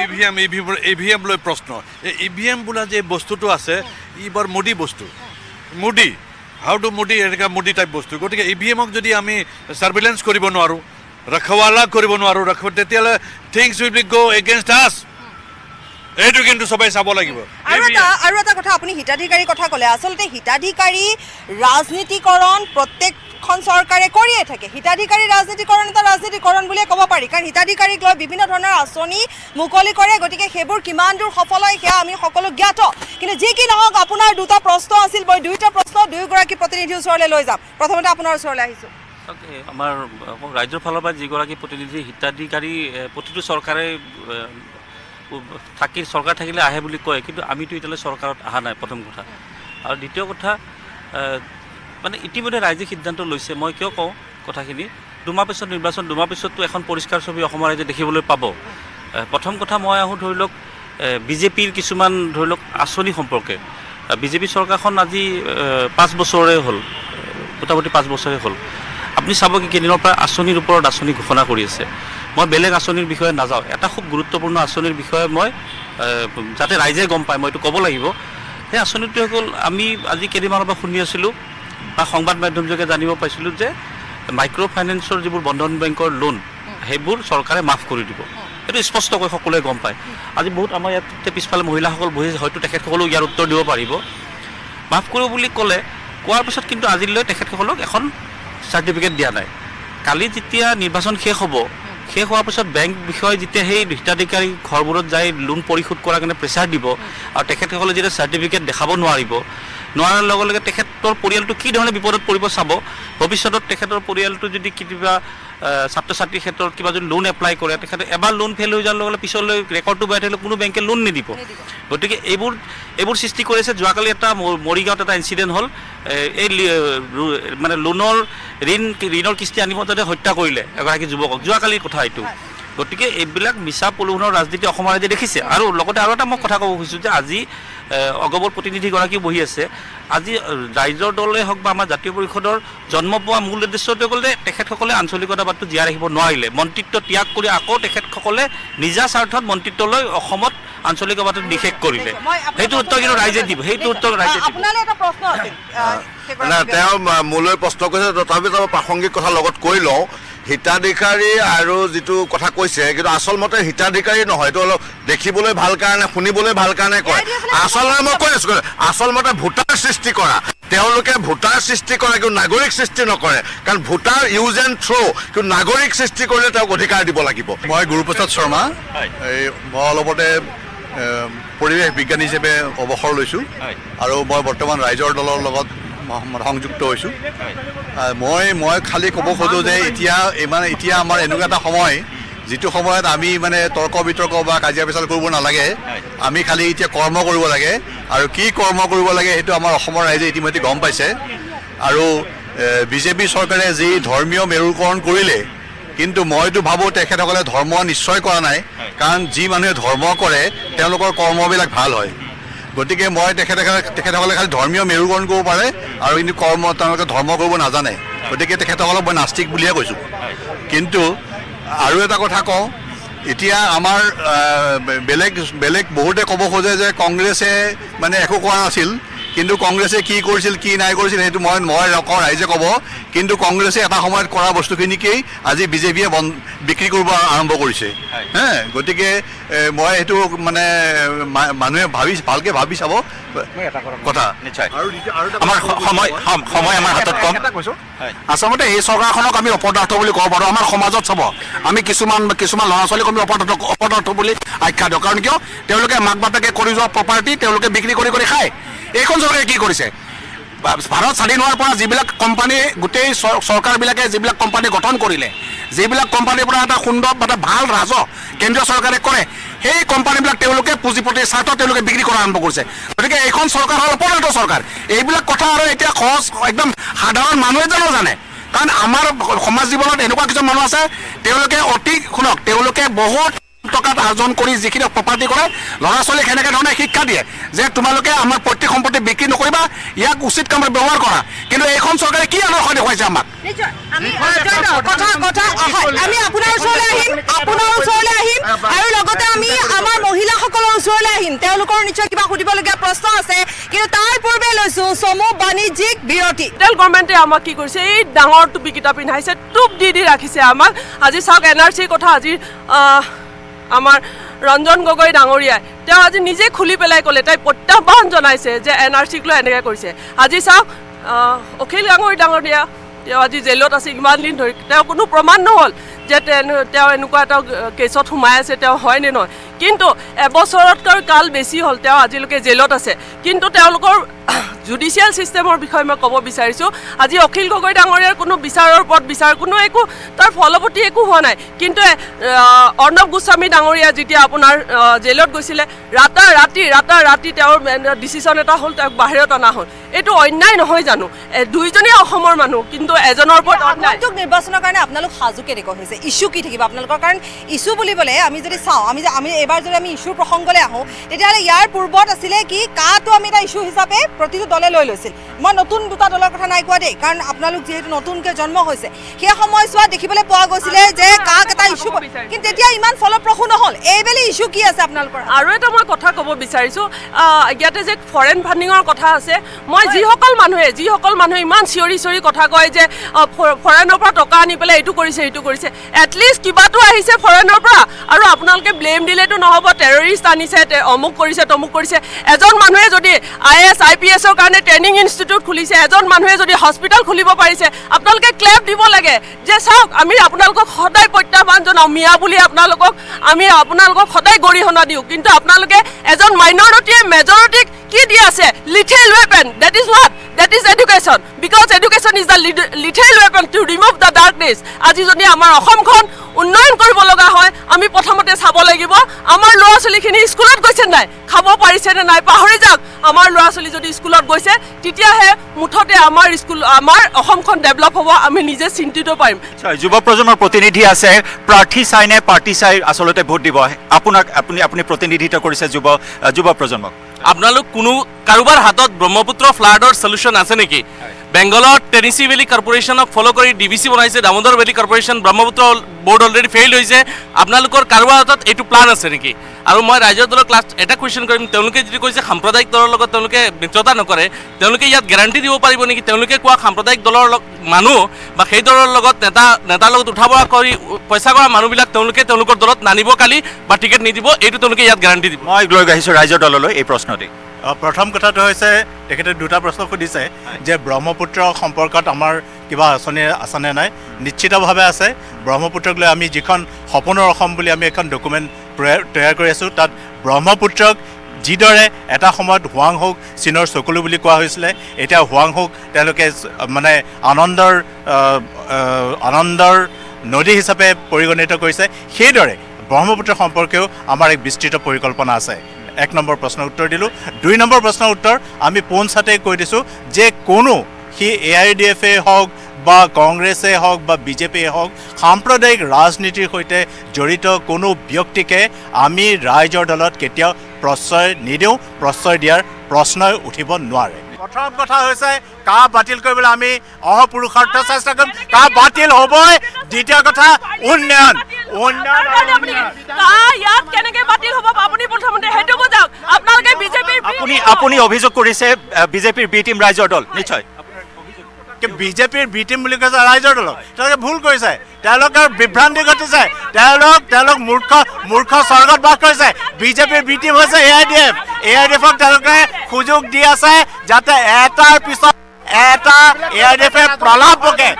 EVM লৈ প্ৰশ্ন। এই EVM বোলা যে বস্তুটো আছে, ই বৰ মোদী বস্তু, মোদী হাউ টু মোদী, এনেকুৱা মোদী টাইপ বস্তু। গতিকে EVM-ক যদি আমি ছাৰ্ভিলেঞ্চ কৰিব নোৱাৰোঁ, ৰখৱালা কৰিব নোৱাৰোঁ, তেতিয়াহ'লে things will be go against আছ। এইটো কিন্তু সবাই চাব লাগিব। আৰু এটা কথা, আপুনি হিতাধিকাৰীৰ কথা ক'লে, আচলতে হিতাধিকাৰী ৰাজনীতিকৰণ প্ৰত্যেকখন চৰকাৰে কৰিয়ে থাকে। হিতাধিকাৰী ৰাজনীতিকৰণ এটা ৰাজনীতিকৰণ বুলিয়ে ক'ব পাৰি, কাৰণ হিতাধিকাৰীক লৈ বিভিন্ন ধৰণৰ আঁচনি মুকলি কৰে। গতিকে সেইবোৰ কিমান দূৰ সফল হয় সেয়া আমি সকলো জ্ঞাত। কিন্তু যি কি নহওক, আপোনাৰ দুটা প্ৰশ্ন আছিল, মই দুয়োটা প্ৰশ্ন দুয়োগৰাকী প্ৰতিনিধিৰ ওচৰলৈ লৈ যাম। প্ৰথমতে আপোনাৰ ওচৰলৈ আহিছোঁ। আমাৰ ৰাজ্যৰ ফালৰ পৰা যিগৰাকী প্ৰতিনিধি হিতাধিকাৰী প্ৰতিটো চৰকাৰে চৰকাৰ থাকিলে আহে বুলি কয়, কিন্তু আমিতো এতিয়ালৈ চৰকাৰত অহা নাই, প্ৰথম কথা। আৰু দ্বিতীয় কথা, মানে ইতিমধ্যে ৰাইজে সিদ্ধান্ত লৈছে। মই কিয় কওঁ কথাখিনি, 2 মাহ পিছত নিৰ্বাচন, 2 মাহ পিছততো এখন পৰিষ্কাৰ ছবি অসমৰ ৰাইজে দেখিবলৈ পাব। প্ৰথম কথা মই আহোঁ ধৰি লওক বিজেপিৰ কিছুমান ধৰি লওক আঁচনি সম্পৰ্কে। বিজেপি চৰকাৰখন আজি 5 বছৰে হ'ল, মোটামুটি 5 বছৰে হ'ল। আপুনি চাব কি কেইদিনৰ পৰা আঁচনিৰ ওপৰত আঁচনি ঘোষণা কৰি আছে। মই বেলেগ আঁচনিৰ বিষয়ে নাযাওঁ, এটা খুব গুৰুত্বপূৰ্ণ আঁচনিৰ বিষয়ে মই যাতে ৰাইজে গম পায় মই এইটো ক'ব লাগিব। সেই আঁচনিটো হৈ গ'ল, আমি আজি কেইদিনমানৰ পৰা শুনি আছিলোঁ বা সংবাদ মাধ্যমযোগে জানিব পাইছিলোঁ যে মাইক্ৰ' ফাইনেন্সৰ যিবোৰ বন্ধন বেংকৰ লোন, সেইবোৰ চৰকাৰে মাফ কৰি দিব। এইটো স্পষ্টকৈ সকলোৱে গম পায়। আজি বহুত আমাৰ ইয়াতে পিছফালে মহিলাসকল বহি, হয়তো তেখেতসকলেও ইয়াৰ উত্তৰ দিব পাৰিব। মাফ কৰিব বুলি কোৱাৰ পিছত কিন্তু আজিলৈ তেখেতসকলক এখন চাৰ্টিফিকেট দিয়া নাই। কালি যেতিয়া নিৰ্বাচন শেষ হ'ব, শেষ হোৱাৰ পিছত বেংক বিষয়ে যেতিয়া সেই হিতাধিকাৰী ঘৰবোৰত যাই লোন পৰিশোধ কৰাৰ কাৰণে প্ৰেছাৰ দিব আৰু তেখেতসকলে যেতিয়া চাৰ্টিফিকেট দেখাব নোৱাৰাৰ লগে লগে তেখেতৰ পৰিয়ালটো কি ধৰণে বিপদত পৰিব চাব। ভৱিষ্যতত তেখেতৰ পৰিয়ালটো যদি কেতিয়াবা ছাত্ৰ ছাত্ৰীৰ ক্ষেত্ৰত কিবা যদি লোন এপ্লাই কৰে, তেখেতে এবাৰ লোন ফেইল হৈ যোৱাৰ লগে লগে পিছলৈ ৰেকৰ্ডটো বেয়া থাকিলে কোনো বেংকে লোন নিদিব। গতিকে এইবোৰ সৃষ্টি কৰিছে। যোৱাকালি এটা মৰিগাঁৱত এটা ইনচিডেণ্ট হ'ল, এই মানে ঋণৰ কিস্তি আনিব যাতে হত্যা কৰিলে এগৰাকী যুৱকক, যোৱাকালিৰ কথা এইটো। গতিকে এইবিলাক মিছা প্ৰলোভনৰ ৰাজনীতি অসমৰ ৰাইজে দেখিছে। আৰু লগতে আৰু এটা মই কথা ক'ব খুজিছোঁ যে আজি অগপৰ প্ৰতিনিধিগৰাকী বহি আছে। আজি ৰাইজৰ দলে হওক বা আমাৰ জাতীয় পৰিষদৰ জন্ম পোৱা মূল উদ্দেশ্যটো হ'ল যে তেখেতসকলে আঞ্চলিকতাবাদটো জীয়াই ৰাখিব নোৱাৰিলে, মন্ত্ৰিত্ব ত্যাগ কৰি আকৌ তেখেতসকলে নিজা স্বাৰ্থত মন্ত্ৰিত্বলৈ অসমত আঞ্চলিকতাবাদটো নিষেধ কৰিলে। সেইটো উত্তৰ কিন্তু ৰাইজে দিব, সেইটো উত্তৰ ৰাইজে দিব। আপোনালৈ এটা প্ৰশ্ন আছিল। তেওঁ মোলৈ প্ৰশ্ন কৰিছে, তথাপিতো প্ৰাসংগিক কথা লগত কৈ লওঁ। হিতাধিকাৰী আৰু যিটো কথা কৈছে, কিন্তু আচল মতে হিতাধিকাৰী নহয়, এইটো অলপ দেখিবলৈ ভাল কাৰণে, শুনিবলৈ ভাল কাৰণে কয়। আচলতে মই কৈ আছো, আচল মতে ভোটাৰ সৃষ্টি কৰা। তেওঁলোকে ভোটাৰ সৃষ্টি কৰে, কিন্তু নাগৰিক সৃষ্টি নকৰে। কাৰণ ভোটাৰ ইউজ এণ্ড থ্ৰ', কিন্তু নাগৰিক সৃষ্টি কৰিলে তেওঁক অধিকাৰ দিব লাগিব। মই গুৰুপ্ৰসাদ শৰ্মা, মই অলপতে পৰিৱেশ বিজ্ঞানী হিচাপে অৱসৰ লৈছোঁ আৰু মই বৰ্তমান ৰাইজৰ দলৰ লগত সংযুক্ত হৈছোঁ। মই খালি ক'ব খোজোঁ যে এতিয়া আমাৰ এনেকুৱা এটা সময়, যিটো সময়ত আমি মানে তৰ্ক বিতৰ্ক বা কাজিয়া পেচাল কৰিব নালাগে। আমি খালি এতিয়া কৰ্ম কৰিব লাগে, আৰু কি কৰ্ম কৰিব লাগে সেইটো আমাৰ অসমৰ ৰাইজে ইতিমধ্যে গম পাইছে। আৰু বিজেপি চৰকাৰে যি ধৰ্মীয় মেৰুকৰণ কৰিলে, কিন্তু মইতো ভাবোঁ তেখেতসকলে ধৰ্ম নিশ্চয় কৰা নাই, কাৰণ যি মানুহে ধৰ্ম কৰে তেওঁলোকৰ কৰ্মবিলাক ভাল হয়। গতিকে মই তেখেতসকলে খালি ধৰ্মীয় মেৰুকৰণ কৰিব পাৰে, আৰু কিন্তু তেওঁলোকে ধৰ্ম কৰিব নাজানে। গতিকে তেখেতসকলক মই নাস্তিক বুলিহে কৈছোঁ। কিন্তু আৰু এটা কথা কওঁ, এতিয়া আমাৰ বেলেগ বহুতে ক'ব খোজে যে কংগ্ৰেছে মানে একো কৰা নাছিল, কিন্তু কংগ্ৰেছে কি কৰিছিল কি নাই কৰিছিল সেইটো মই নকওঁ, ৰাইজে ক'ব। কিন্তু কংগ্ৰেছে এটা সময়ত কৰা বস্তুখিনিকেই আজি বিজেপিয়ে বিক্ৰী কৰিব আৰম্ভ কৰিছে। গতিকে মই সেইটো মানে মানুহে ভালকৈ ভাবি চাব কথা। নিশ্চয় আমাৰ সময় আমাৰ হাতত কম। আচলতে এই চৰকাৰখনক আমি অপদাৰ্থ বুলি ক'ব পাৰোঁ। আমাৰ সমাজত চাব, আমি কিছুমান ল'ৰা ছোৱালীক আমি অপদাৰ্থ বুলি আখ্যা দিওঁ। কাৰণ কিয়? তেওঁলোকে মাক বাপেকে কৰি যোৱা প্ৰপাৰ্টি তেওঁলোকে বিক্ৰী কৰি খায়। এইখন চৰকাৰে কি কৰিছে? ভাৰত স্বাধীন হোৱাৰ পৰা যিবিলাক কোম্পানী, গোটেই চৰকাৰবিলাকে যিবিলাক কোম্পানী গঠন কৰিলে, যিবিলাক কোম্পানীৰ পৰা এটা সুন্দৰ এটা ভাল ৰাজহ কেন্দ্ৰীয় চৰকাৰে কৰে, সেই কোম্পানীবিলাক তেওঁলোকে পুঁজিপতিৰ স্বাৰ্থত তেওঁলোকে বিক্ৰী কৰা আৰম্ভ কৰিছে। গতিকে এইখন চৰকাৰ হ'ল অপদাৰ্থ চৰকাৰ। এইবিলাক কথা আৰু এতিয়া সহজ একদম সাধাৰণ মানুহে জানে। কাৰণ আমাৰ সমাজ জীৱনত এনেকুৱা কিছুমান মানুহ আছে, তেওঁলোকে তেওঁলোকে বহুত টকাত আৰ্জন কৰি যিখিনি প্ৰপাৰ্টি কৰে, ল'ৰা ছোৱালীক সেনেকে ধৰণে শিক্ষা দিয়ে যে তোমালোকে আমাৰ পৈতৃক সম্পত্তি বিক্ৰী নকৰিবা, ইয়াক উচিত কামত ব্যৱহাৰ কৰা। কিন্তু এইখন চৰকাৰে কি আদৰ্শ দেখুৱাইছে আমাক? আমি আপোনাৰ ওচৰলৈ আহিম আৰু লগতে আমি আমাৰ মহিলাসকলৰ ওচৰলৈ আহিম। তেওঁলোকৰ নিশ্চয় কিবা সুধিবলগীয়া প্ৰশ্ন আছে, কিন্তু তাৰ পূৰ্বে লৈছো চমু বাণিজ্যিক বিৰতি। চেন্ট্ৰেল গভৰ্ণমেণ্টে আমাক কি কৰিছে? এই ডাঙৰ টুপিকেইটা পিন্ধাইছে, টোপ দি ৰাখিছে আমাক। আজি চাওক NRCৰ কথা, আজি আমাৰ ৰঞ্জন গগৈ ডাঙৰীয়াই তেওঁ আজি নিজে খুলি পেলাই ক'লে, তাই প্ৰত্যাহ্বান জনাইছে যে NRCক লৈ এনেকৈ কৰিছে। আজি চাওক অখিল গগৈ ডাঙৰীয়া, তেওঁ আজি জেলত আছে ইমান দিন ধৰি, তেওঁ কোনো প্ৰমাণ নহ'ল যে তেওঁ এনেকুৱা এটা কেছত সোমাই আছে, তেওঁ হয় নে নহয়। কিন্তু এবছৰতকৈ কাল বেছি হ'ল তেওঁ আজিলৈকে জেলত আছে। কিন্তু তেওঁলোকৰ জুডিচিয়েল ছিষ্টেমৰ বিষয়ে মই ক'ব বিচাৰিছোঁ, আজি অখিল গগৈ ডাঙৰীয়াৰ কোনো বিচাৰৰ ওপৰত কোনো একো তাৰ ফলৱতী একো হোৱা নাই। কিন্তু অৰ্ণৱ গোস্বামী ডাঙৰীয়া যেতিয়া আপোনাৰ জেলত গৈছিলে, ৰাতি তেওঁৰ ডিচিশ্যন এটা হ'ল, তেওঁক বাহিৰত অনা হ'ল। এইটো অন্যায় নহয় জানো? দুইজনেই অসমৰ মানুহ, কিন্তু এজনৰ ওপৰত অন্যায়। নিৰ্বাচনৰ কাৰণে আপোনালোক সাজু কেনেকৈ হৈছে? ইছ্যু কি থাকিব আপোনালোকৰ? কাৰণ ইছ্যু বুলিবলৈ আমি যদি চাওঁ, আমি এইবাৰ যদি আমি ইছ্যুৰ প্ৰসংগলৈ আহোঁ, তেতিয়াহ'লে ইয়াৰ পূৰ্বত আছিলে কি কাটো আমি এটা ইছ্যু হিচাপে প্ৰতিটো দলে লৈ লৈছিল। মই নতুন দুটা দলৰ কথা নাই কোৱা দেই, কাৰণ আপোনালোক যিহেতু নতুনকৈ জন্ম হৈছে, সেই সময়ছোৱাত দেখিবলৈ পোৱা গৈছিলে যে কাক এটা ইছ্যু, কিন্তু তেতিয়া ইমান ফলপ্ৰসূ নহ'ল। এইবেলি ইছ্যু কি আছে আপোনালোকৰ? আৰু এটা মই কথা ক'ব বিচাৰিছোঁ, ইয়াতে যে ফৰেন ফাণ্ডিঙৰ কথা আছে, মই নহয় যিসকল মানুহে ইমান চিঞৰি চিঞৰি কথা কয় যে ফৰেনৰ পৰা টকা আনি পেলাই এইটো কৰিছে এটলিষ্ট কিবাটো আহিছে ফৰেনৰ পৰা আৰু আপোনালোকে ব্লেম দিলেতো নহ'ব টেৰৰিষ্ট আনিছে অমুক কৰিছে তমুক কৰিছে এজন মানুহে যদি IAS IPSৰ কাৰণে ট্ৰেইনিং ইনষ্টিটিউট খুলিছে এজন মানুহে যদি হস্পিটেল খুলিব পাৰিছে আপোনালোকে ক্লেপ দিব লাগে যে চাওক আমি আপোনালোকক সদায় প্ৰত্যাহ্বান জনাওঁ মিয়া বুলি আমি আপোনালোকক সদায় গৰিহণা দিওঁ কিন্তু আপোনালোকে এজন মাইনৰিটিয়ে মেজৰিটিক কি দি আছে lethal weapon that is education because education is the lethal weapon to remove the darkness আজি যদি আমাৰ অসমখন উন্নয়ন কৰিব লগা হয় আমি প্ৰথমতে চাব লাগিব আমাৰ ল'ৰা ছোৱালীখিনি স্কুলত গৈছে নাই খাব পাৰিছে নে নাই পাহৰি যাওক আমাৰ ল'ৰা ছোৱালী যদি স্কুলত গৈছে তেতিয়াহে মুঠতে আমাৰ অসমখন ডেভেলপ হ'ব আমি নিজে চিন্তিত পাৰিম যুৱ প্ৰজন্মৰ প্ৰতিনিধি আছে প্ৰাৰ্থী চাই নে পাৰ্টি চাই আচলতে ভোট দিব আপুনি প্ৰতিনিধিত্ব কৰিছে যুৱ প্ৰজন্মক আপোনালোক কোনো কাৰোবাৰ হাতত ব্ৰহ্মপুত্ৰ ফ্লাডৰ সলিউশন আছে নেকি বেংগলত টেনিসি ভেলী কৰ্পোৰেচনক ফলো কৰি ডিবিসি বনাইছে Damodar valley corporation Brahmaputra board already fail হৈছে আপোনালোকৰ কাৰোবাৰ হাতত এইটো প্লান আছে নেকি আৰু মই ৰাজ্যৰ দলৰ ক্লাছ এটা কুৱেশ্যন কৰিম তেওঁলোকে যদি কৈছে সাম্প্ৰদায়িক দলৰ লগত তেওঁলোকে মিত্ৰতা নকৰে তেওঁলোকে ইয়াত গ্যাৰান্টি দিব পাৰিব নেকি তেওঁলোকে কোৱা সাম্প্ৰদায়িক দলৰ মানুহ বা সেই দলৰ লগত নেতাৰ লগত উঠা বহা কৰি পইচা কৰা মানুহবিলাক তেওঁলোকৰ দলত নানিব কালি বা টিকেট নিদিব এইটো তেওঁলোকে ইয়াত গ্যাৰান্টি দিব মই লৈ আহিছোঁ ৰাজ্যৰ দললৈ এই প্ৰশ্নটি প্ৰথম কথাটো হৈছে তেখেতে দুটা প্ৰশ্ন সুধিছে যে ব্ৰহ্মপুত্ৰ সম্পৰ্কত আমাৰ কিবা আঁচনি আছেনে নাই নিশ্চিতভাৱে আছে ব্ৰহ্মপুত্ৰক লৈ আমি যিখন সপোনৰ অসম বুলি আমি এখন ডকুমেণ্ট তৈয়াৰ কৰি আছোঁ তাত ব্ৰহ্মপুত্ৰক যিদৰে এটা সময়ত হুৱাংহোক চীনৰ চকুলো বুলি কোৱা হৈছিলে এতিয়া হুৱাংহোক তেওঁলোকে মানে আনন্দৰ নদী হিচাপে পৰিগণিত কৰিছে সেইদৰে ব্ৰহ্মপুত্ৰ সম্পৰ্কেও আমাৰ এক বিস্তৃত পৰিকল্পনা আছে এক নম্বৰ প্ৰশ্নৰ উত্তৰ দিলোঁ 2 নম্বৰ প্ৰশ্নৰ উত্তৰ আমি পোনছাতে কৈ দিছোঁ যে কোনো সি AIDF হওক বা কংগ্ৰেছে হওক বা বিজেপিয়ে হওক সাম্প্ৰদায়িক ৰাজনীতিৰ সৈতে জড়িত কোনো ব্যক্তিকে আমি ৰাইজৰ দলত কেতিয়াও প্ৰশ্ৰয় নিদিওঁ প্ৰশ্ৰয় দিয়াৰ প্ৰশ্নই উঠিব নোৱাৰে প্ৰথম কথা হৈছে কাহ বাতিল কৰিবলৈ আমি অহপুৰুষাৰ্থ চেষ্টা কৰিম কাহ বাতিল হ'বই দ্বিতীয় কথা উন্নয়ন ইয়াত কেনেকে বাতিল হ'ব আপুনি প্ৰথমতে সেইটো বুজাওক আপোনালোকে বিজেপিৰ আপুনি অভিযোগ কৰিছে বিজেপিৰ বি টিম ৰাইজৰ দল নিশ্চয় বিজেপিৰ বি টিম বুলি কৈছে ৰাইজৰ দলক তেওঁলোকে ভুল কৰিছে তেওঁলোকৰ বিভ্ৰান্তি ঘটিছে তেওঁলোক মূৰ্খ স্বৰ্গত বাস কৰিছে বিজেপিৰ বি টিম হৈছে AIDF-ক তেওঁলোকে সুযোগ দি আছে যাতে এটাৰ পিছত এটা AIDF-এ প্ৰলাপ বকে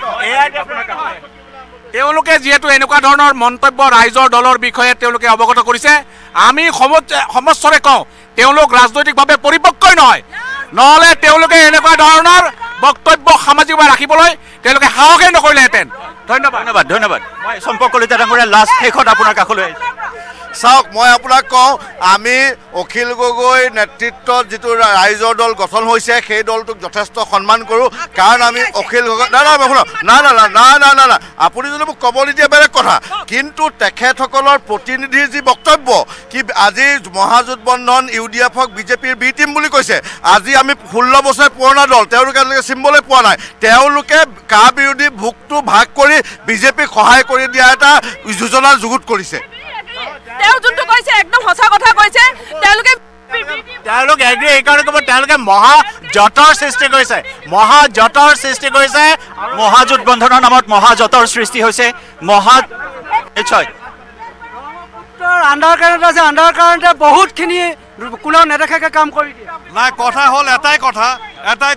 তেওঁলোকে যিহেতু এনেকুৱা ধৰণৰ মন্তব্য ৰাইজৰ দলৰ বিষয়ে তেওঁলোকে অৱগত কৰিছে আমি সমস্বৰে কওঁ তেওঁলোক ৰাজনৈতিকভাৱে পৰিপক্কই নহয় নহ'লে তেওঁলোকে এনেকুৱা ধৰণৰ বক্তব্য সামাজিকভাৱে ৰাখিবলৈ তেওঁলোকে সাহসেই নকৰিলেহেঁতেন ধন্যবাদ মই সম্পৰ্ক কলিতা ডাঙৰীয়া লাষ্ট শেষত আপোনাৰ কাষলৈ চাওক মই আপোনাক কওঁ আমি অখিল গগৈ নেতৃত্বত যিটো ৰাইজৰ দল গঠন হৈছে সেই দলটোক যথেষ্ট সন্মান কৰোঁ কাৰণ আমি অখিল গগৈ না আপুনি যদি মোক ক'ব নিদিয়ে বেলেগ কথা কিন্তু তেখেতসকলৰ প্ৰতিনিধিৰ যি বক্তব্য কি আজি মহাজোঁট বন্ধন UDF-ক বিজেপিৰ বি টিম বুলি কৈছে আজি আমি 16 বছৰ পুৰণা দল তেওঁলোকে চিম্বলে পোৱা নাই তেওঁলোকে কা বিৰোধী ভোগটো ভাগ কৰি বিজেপিক সহায় কৰি দিয়া এটা যোজনা যুগুত কৰিছে তেওঁ যোনটো কৈছে একদম সঁচা কথা কৈছে তেওঁলোকে এগ্ৰি এইকাৰণে ক'ব তেওঁলোকে মহাজোঁটৰ সৃষ্টি কৰিছে মহাজোঁট বন্ধনৰ নামত মহাজোঁটৰ সৃষ্টি হৈছে নিশ্চয় আণ্ডাৰ কাৰেণ্টে বহুতখিনি কোনেও নেদেখাকৈ কাম কৰি দিয়ে নাই কথা হ'ল এটাই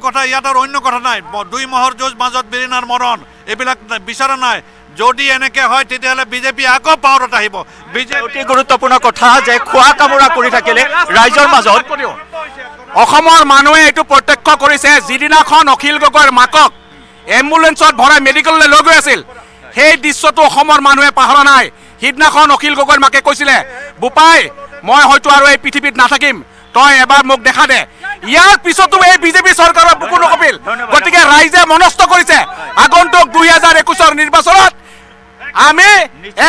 কথা ইয়াত আৰু অন্য কথা নাই 2 মহৰ যুঁজ মাজত বিৰিণাৰ মৰণ এইবিলাক বিচৰা নাই যদি এনেকে হয় তেতিয়াহ'লে বিজেপি আকৌ পাৱাৰত আহিব অতি গুৰুত্বপূৰ্ণ কথা যে খোৱা কামোৰা কৰি থাকিলে ৰাইজৰ মাজত অসমৰ মানুহে এইটো প্ৰত্যক্ষ কৰিছে যিদিনাখন অখিল গগৈৰ মাকক এম্বুলেন্সত ভৰাই মেডিকেললৈ লৈ গৈ আছিল সেই দৃশ্যটো অসমৰ মানুহে পাহৰা নাই সিদিনাখন অখিল গগৈৰ মাকে কৈছিলে বোপাই মই হয়তো আৰু এই পৃথিৱীত নাথাকিম তই এবাৰ মোক দেখা দে ইয়াৰ পিছতো এই বিজেপি চৰকাৰৰ বুকু নকপিল গতিকে ৰাইজে মনস্থ কৰিছে আগন্তুক 2021 নিৰ্বাচনত আমি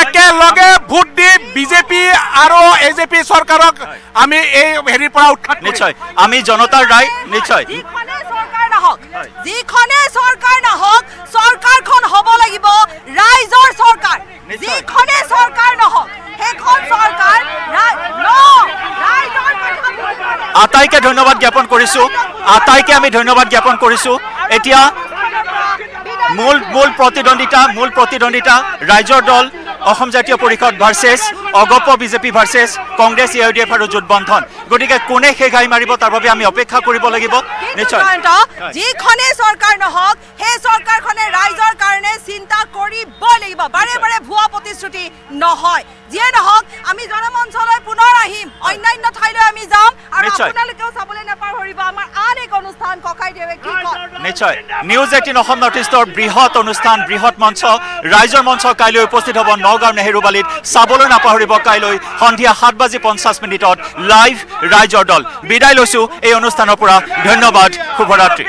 একেলগে ভোট দি বিজেপি আৰু AJP চৰকাৰক আমি এই হেৰিৰ পৰা উৎখাত নিশ্চয় আমি জনতাৰ ৰায় নিশ্চয় যিখনে চৰকাৰ নহওক চৰকাৰখন হ'ব লাগিব ৰাইজৰ চৰকাৰ যিখনে চৰকাৰ নহওক সেইখন চৰকাৰ আটাইকে ধন্যবাদ জ্ঞাপন কৰিছো, আটাইকে আমি ধন্যবাদ জ্ঞাপন কৰিছো। এতিয়া মূল প্ৰতিদ্বন্দিতা ৰাইজৰ দল অসম জাতীয় পৰিষদ ভাৰ্চেছ অগপ বিজেপি ভাৰ্চেছ কংগ্ৰেছ AUDF আৰু জোটবন্ধন। গতিকে কোনে শেষ হাই মাৰিব তাৰ বাবে আমি অপেক্ষা কৰিব লাগিব। নিশ্চয় যিখনে চৰকাৰ নহওক সেই চৰকাৰখনে ৰাইজৰ কাৰণে চিন্তা কৰিবই লাগিব। বাৰে বাৰে ভুৱা প্ৰতিশ্ৰুতি নহয়। যিয়ে নহওক আমি জনমঞ্চলৈ পুনৰ আহিম, অন্যান্য ঠাইলৈ আমি যাম আৰু আপোনালোকেও চাবলৈ নাপাহৰিব আমাৰ আন এক অনুষ্ঠান ককাইদেৱে কি কয়। নিশ্চয় নিউজ 18 অসম নৰ্থ ইষ্টৰ বৃহৎ অনুষ্ঠান, বৃহৎ মঞ্চ, ৰাইজৰ মঞ্চ কাইলৈ উপস্থিত হ'ব নগাঁও নেহেৰুবালিত। চাবলৈ নাপাহৰিব কাইলৈ সন্ধিয়া 7:50 লাইভ ৰাইজৰ দল। বিদায় লৈছো এই অনুষ্ঠানৰ পৰা। ধন্যবাদ, শুভৰাত্ৰি।